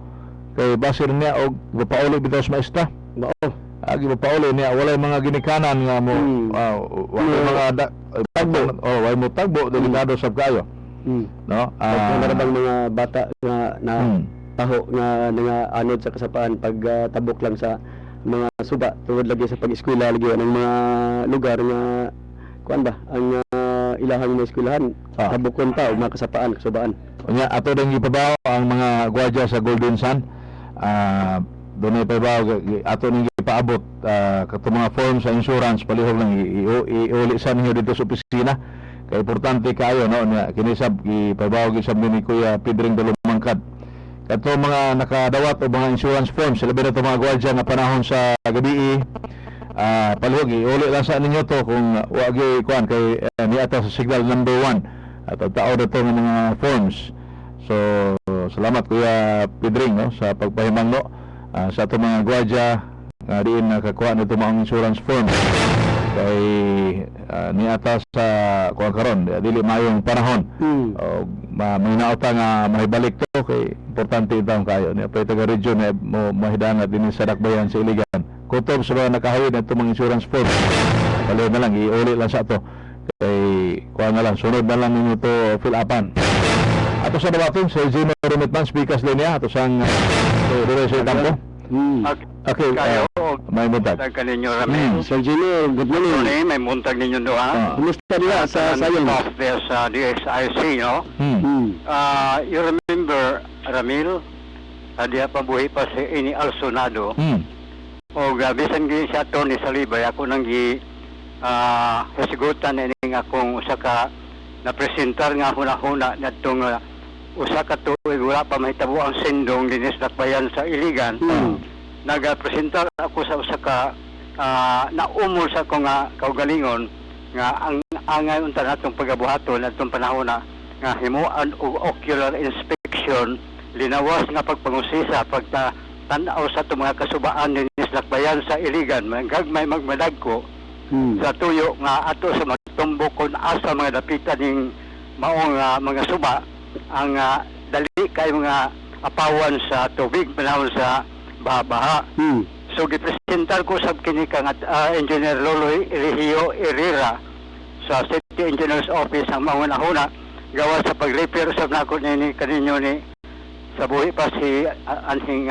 kay basir niya og gipauli bitaw sa maestra agi pauli niya walay mga ginikanan nga mo walay mga tagbo walay mo tagbo delikado sab kayo no narabang mga bata na taho nga anod sa kasapaan pag tabok lang sa mga suba tungod lagi sa pag-eskwela lagi ng mga lugar nga kuan ba ang ilahang mga eskwelahan tabukon pa og mga kasapaan kasubaan unya ato ding gipabaw ang mga gwardiya sa Golden Sun doon ay pabaw ato ning gipaabot kato mga form sa insurance palihog lang iuli sa ninyo dito sa opisina kay importante kayo no kini sab gipabaw gisab ni Kuya Pedring Dalumangkad kato mga nakadawat o mga insurance forms labi na to mga gwardiya nga panahon sa gabi palihog iuli lang sa ninyo to kung wagi kuan kay niata sa signal number 1 at tao dito ng mga forms. So salamat Kuya Pedring no sa pagpahimangno sa ato mga gwardiya nga diin nakakuha nito mga insurance form kay niata sa kuan karon dili mayong panahon o mahinauta nga mahibalik to kay importante itaw kayo ni pa taga region mo mahidangat din sa Dakbayan sa Iligan kutob sa mga nakahawid na itong mga insurance form paliw na lang iuli lang sa ato kay kuha na lang sunod na lang ninyo to fill upan ato sa dawaton sa Gino Remitman speakers din niya ato sang dire sa kampo okay may muntag kaninyo Ramil Sir Gino good morning may muntag ninyo doon kumusta diya sa sayang sa DSIC no you remember Ramil diya pabuhi pa si Ini Alsonado o bisan gini siya to ni Salibay ako nang hasigutan ining akong usa ka napresentar nga hunahuna nadtong usa ka tuig wala pa mahitabo ang sindong dinis Dakbayan sa Iligan nagapresentar ako sa usa ka naumol sa ko nga kaugalingon nga ang angay unta natong pagabuhaton natong panahon nga himuan og ocular inspection linawas nga pagpangusisa pagtanaw sa itong mga kasubaan dinis Dakbayan sa Iligan gagmay magmadagko sa tuyo nga ato sa magtumbok kung asa mga dapitan ng maong mga suba ang dali kay mga apawan sa tubig panahon sa baha-baha so gipresentar ko sab kini kang Engineer Loloy Regio Herrera sa City Engineer's Office ang mga nahuna gawa sa pag-repair sab nako ni kaninyo ni sa buhi pa si anhing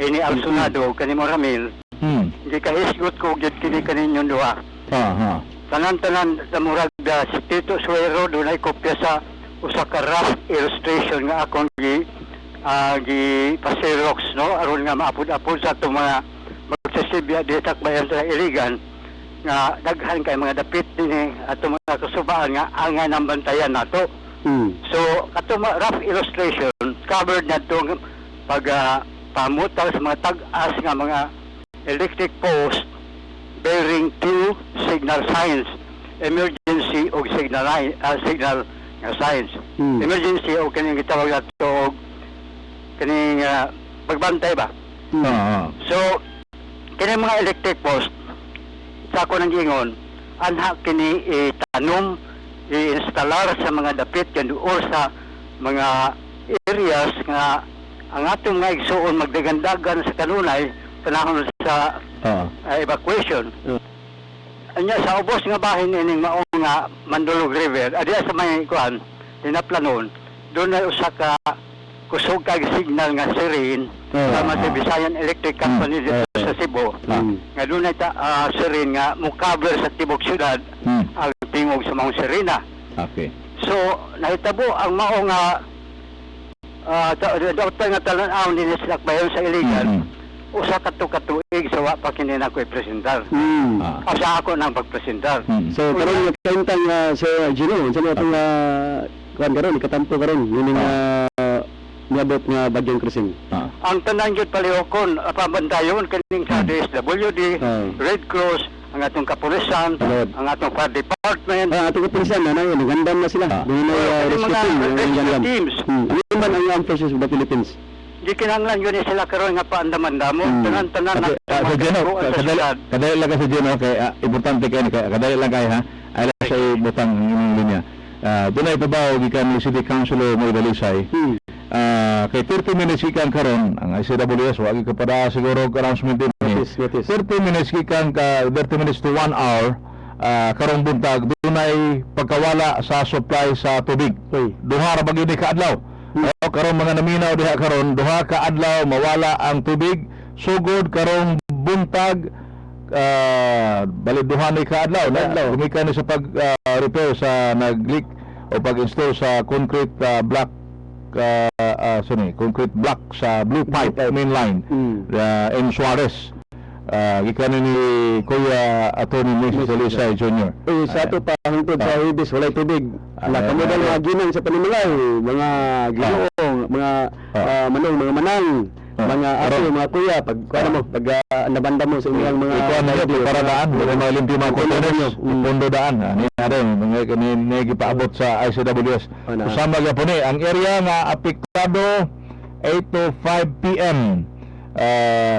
Ini Alsonado kanimo Ramil hindi kahisgot ko gid kini kaninyo duha tanan-tanan sa murag si Tito Suero doon ay kopya sa usa ka rough illustration nga akong gi pasirox no aron nga maapod-apod sa itong mga magsasibya di Dakbayan sa Iligan nga daghan kay mga dapit din atong mga kasubaan nga angay ng bantayan nato so katong rough illustration covered na itong pamutang sa mga tag-as nga mga electric post bearing two signal signs emergency o signal signs emergency o kaning gitawag nato og kaning pagbantay ba so kaning mga electric post sa ako nang gingon anha kini itanom i-instalar sa mga dapit kanduol sa mga areas nga ang atong mga igsuon magdagandagan sa kanunay panahon sa evacuation. Anya sa ubos nga bahin ining maong nga Mandulog River, adiya sa may kuan, dinaplanon, doon na usa ka kusog kag signal nga siren sama sa Visayan Electric Company dito sa Cebu. Nga doon na siren nga mo-cover sa tibok syudad ang tingog sa mga sirena. Okay. So, nahitabo ang maong nga doktor nga talan-aw ni Dakbayan sa Iligan, usa katuig sa wa pa kini nako i-presentar. Asa ako nang pagpresentar. So karon nga kaintang sa Gino sa atong kuan karon ikatampo karon ning niabot nga bagyong Krising? Ang tanan gyud palihokon pabandayon kaning sa DSWD, Red Cross, ang atong kapulisan, ang atong fire department. Ang atong kapulisan na yun, gandam na sila. Doon na rescue teams. Ano man ang armed forces of the Philippines? Di kinahanglan yun sila karon nga paandaman-damo. Tanan-tanan na Sa Gino, kadali lang kasi Gino, kay importante kayo, kadali lang kayo ha. Ay lang sa butang yung linya. Doon ay babaw, gikan ni City Councilor Moy Dalisay. Kay 30 minutes ikan karon ang ICWS, wagi ka para siguro announcement din. 30 minutes ikan ka 30 minutes to 1 hour karong buntag doon ay pagkawala sa supply sa tubig. Duha ra bagyo ni kaadlaw. Karon mga naminaw diha karon duha ka adlaw mawala ang tubig. Sugod karong buntag bali duha ni kaadlaw na gumikan ni sa pag repair sa nag-leak o pag-install sa concrete block concrete block sa blue pipe main line in Suarez. Gikan ni Kuya Atty. Mrs. Dalisay Jr. Sa ato pa hangtod sa Ibis walay tubig. Kamudal mga ginang sa panimulay, mga ginoong, mga manong, mga manang, mga ato, mga kuya, pag nabanda mo sa inyong mga para daan, mga limpyo mga containers, pondo daan. Ano rin, mga gipaabot sa ICWS. Usama nga po ni, ang area nga apektado 8 to 5 p.m.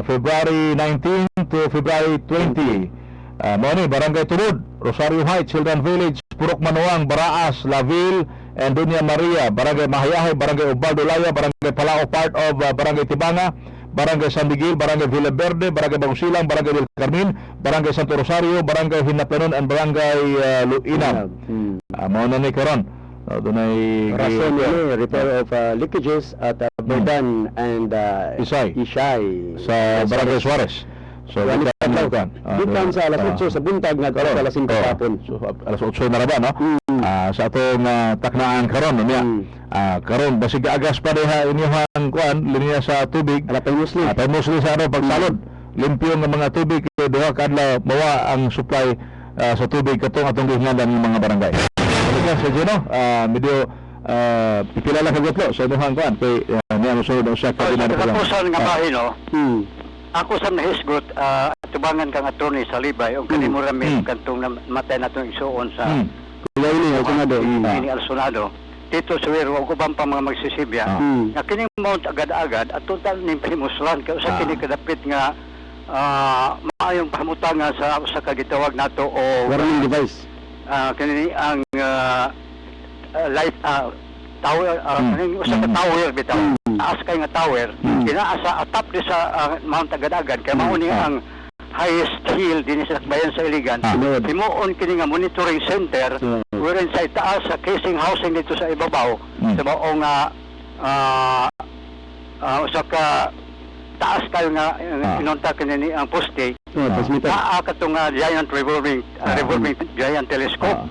February 19 to February 20. Mao Barangay Tulod, Rosario Heights, Hildan Village, Purok Manuang, Baraas, Laville, and Dunya Maria, Barangay Mahayahay, Barangay Ubaldo Laya, Barangay Palao, part of Barangay Tibanga, Barangay San Miguel, Barangay Villaverde, Barangay Bagusilang, Barangay Del Carmen, Barangay Santo Rosario, Barangay Hinapenon, and Barangay Luinam. Mao na ni karon. Doon ay rason repair of leakages at Berdan and Isay sa Barangay Suarez. So, gikan sa alas 8 sa buntag nga sa alas 5 hapon. So, alas 8 na ra ba, no? Sa atong taknaan karon niya. Karon basig agas pa diha inyong kuan linya sa tubig. Apay musli sa ano pagsalod. Limpyo nga mga tubig duha kadlaw mawa ang supply sa tubig katong atong gihingan ng mga barangay. Kaya sa Gino, medyo pipilala ka gutlo sa inyong kuan kay niya mosunod ang siya kabina ng kapusan nga bahin, no? Ako sa nahisgot, tubangan kang attorney sa Libay, o kanimo rami kantong matay na itong isuon sa ini Alsonado. Dito sa Wero, ako bang pa mga magsisibya, na kining mount agad-agad, at total ni Primuslan, kaya sa kini kadapit nga maayong pahamutanga sa kagitawag nato o warning device. Kini ang light tower, usa ka tower bitaw. Taas kay nga tower, kinaasa atap di sa Mount Agad-Agad kay mao ni ang highest hill dinhi sa bayan sa Iligan. Timuon kini nga monitoring center wherein sa taas sa casing housing dito sa ibabaw sa mao nga usa ka taas kayo nga inunta kini ang poste. Katong giant revolving giant telescope.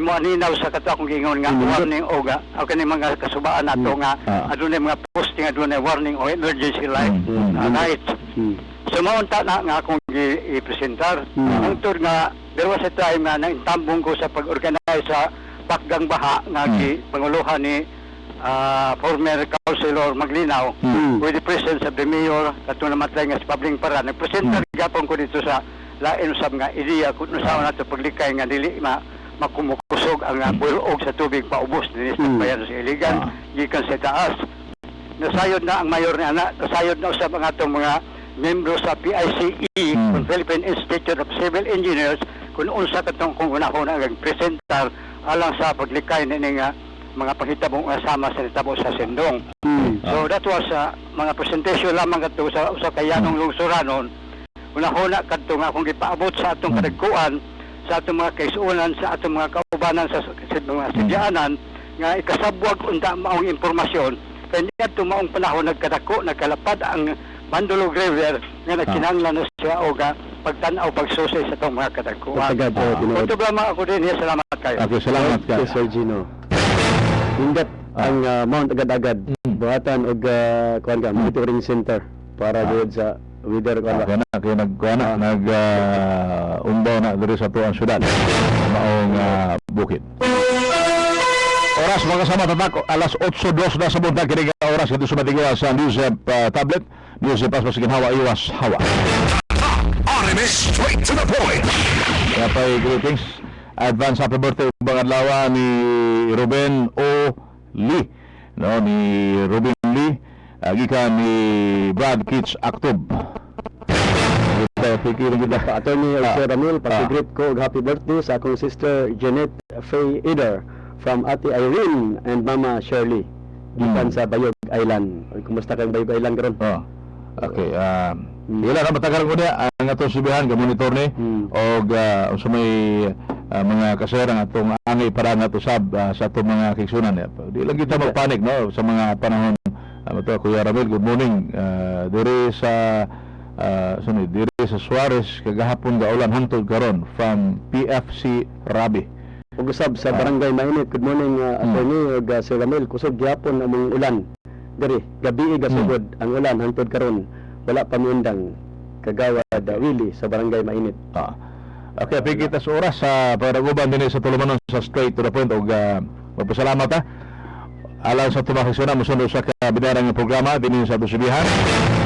Mo aninaw sa kato akong giingon nga warning o kani mga kasubaan nato nga adunay mga posting adunay warning o emergency light. So maunta na nga akong i-presentar. Ang tour nga there was a time nga naintambong ko sa pag-organize sa Pakgang Baha nga panguluhan ni former Councilor Maglinaw with the presence of the mayor katong namatay nga si Pabling Para. Nagpresentar gapon ko dito sa lain usab nga ideya kung usawa nato paglikay nga dili makumukusog ang bulog sa tubig paubos dinhi sa bayan sa Iligan gikan sa taas. Nasayod na ang mayor ni ana, nasayod na usab ang atong mga membro sa PICE, Philippine Institute of Civil Engineers, kung unsa katong kung unahon ang presentar alang sa paglikay ni nga mga panghitabong sama sa hitabo sa Sendong. So that was mga presentation lamang kadto sa usa ka yanong lungsuranon. Unahon kadto nga akong gipaabot sa atong kadagkuan, sa atong mga kaisunan, sa atong mga kaubanan sa mga sidyaanan nga ikasabwag unta maong impormasyon kaya niya maong panahon nagkadako nagkalapad ang Mandulog River nga nagkinahanglan na siya o pagtanaw pagsusay sa itong mga kadagkuan. Ito lamang ako din niya. Salamat kayo. Okay, salamat kayo. Sir Gino. Ingat ang Mount Agad-Agad buhatan og monitoring center para doon sa weather kaya nag umbaw na diri sa tuang syudad maong bukid. Oras mga kasama tatak alas 8:02 na sa buntag kini oras ito sumatigwa sa News tablet. News pas mas ginhawa iwas hawa. RMN straight to the point. Kaya pa greetings. Advance happy birthday ubang adlaw ni Ruben O. Lee. No, ni Ruben Lee. Gikan ni Brad Kitts Aktob. Attorney Jose Ramil, pag-greet ko happy birthday sa akong sister Janet Faye Eder from Ate Irene and Mama Shirley gikan sa Bayog Island. Kumusta kang Bayog Island karon? Okay, ila na matagal ko niya ang atong subihan ga monitor ni og sa may mga kaserang atong angay para nga to sab sa atong mga kigsunan. Di lang kita magpanik no sa mga panahon. Mato Kuya Ramil, good morning. Diri sa diri sa Suarez kagahapon gaulan hangtod karon from PFC Rabi. Ug usab sa Barangay Mainit, good morning attorney ug Sir Ramil, kusog gyapon among ulan. Diri gabi gasugod ang ulan hangtod karon wala pa miundang kagawad Willie sa Barangay Mainit. Okay, pigita sa oras sa paraguban din sa tulumanon sa straight to the point og magpasalamat alang sa tumakisuna musunod sa kabinarang ng programa din sa Dusibihan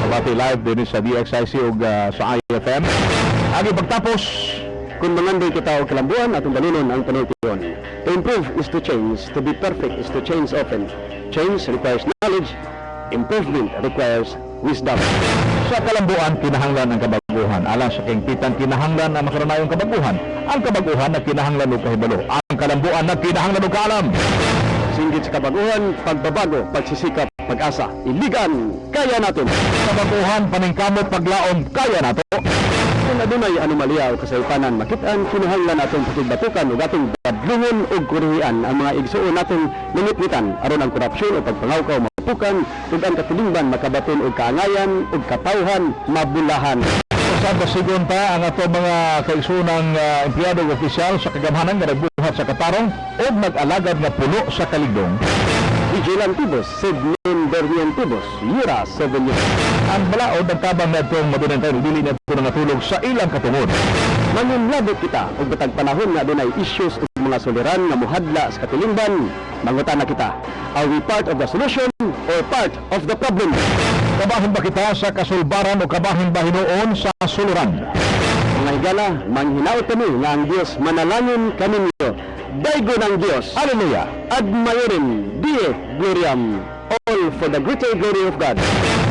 pati live din sa DXIC ug sa IFM. Agi pagtapos kung mangandoy kita og kalambuan atong balinon ang panultiyon. To improve is to change, to be perfect is to change often. Change requires knowledge, improvement requires wisdom. Sa kalambuan kinahanglan ang kabaguhan, alang sa kingpitan kinahanglan ang makaranayong kabaguhan. Ang kabaguhan na kinahanglan og kahibalo, ang kalambuan na kinahanglan og kaalam. Singgit sa kabaguhan, pagbabago, pagsisikap, pag-asa, iligan, kaya natin. Kabaguhan, paningkamot, paglaom, kaya nato. Kung adunay anomalya o kasaypanan makitaan, kinahanglan natong pakigbatukan ug atong badlungon ug kurihian ang mga igsuon natong nangitnitan aron ang korupsyon o pagpangawkaw mapukan ug ang katulingban makabaton og kaangayan ug katawhan mabulahan. Sa basigon pa ang ato mga kaigsunang empleyado ug opisyal sa kagamhanan nga nagbuhat sa katarong ug nag-alagad nga puno sa kaligdong. Vigilan Tibos, Sidnin Bernian Tibos, Yura 7 years. Ang balaod ang tabang na itong madunantay dili na ito natulog sa ilang katungod. Manginlabot kita ug batag panahon nga dunay issues ug mga suliran nga muhadla sa katulingban, mangutan na kita. Are we part of the solution or part of the problem? Kabahin ba kita sa kasulbaran o kabahin ba hinuon sa suluran? Mga higala, manghinaot kami nga ang Diyos manalangin kaninyo. Daigo ng Diyos. Hallelujah. Ad Maiorem, Die Gloriam. All for the greater glory of God.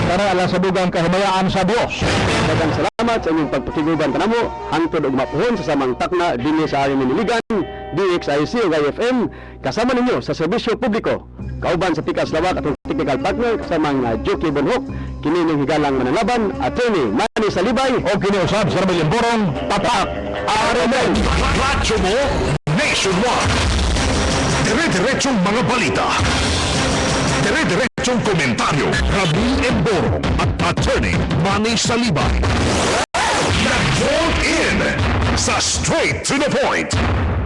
Para alang sa dugang kahimayaan sa Diyos. Daghang salamat sa inyong pagpakiguban kanamo hangtod og mapuhon sa samang takna dinhi sa aming Maniligan, DXIC ug IFM kasama ninyo sa serbisyo publiko. Kauban sa Pikas Lawak atong technical partner kasama ang Jockey Bonhoc, kini ning higalang mananaban, attorney Manny Salibay o kini usab sa Ramil Borong, tatak RMN. Radyo mo nationwide. Dire-diretsong mga balita. Dire-diretsong komentaryo. Ramil Borong at attorney Manny Salibay. Nag-vote in sa Straight to the Point.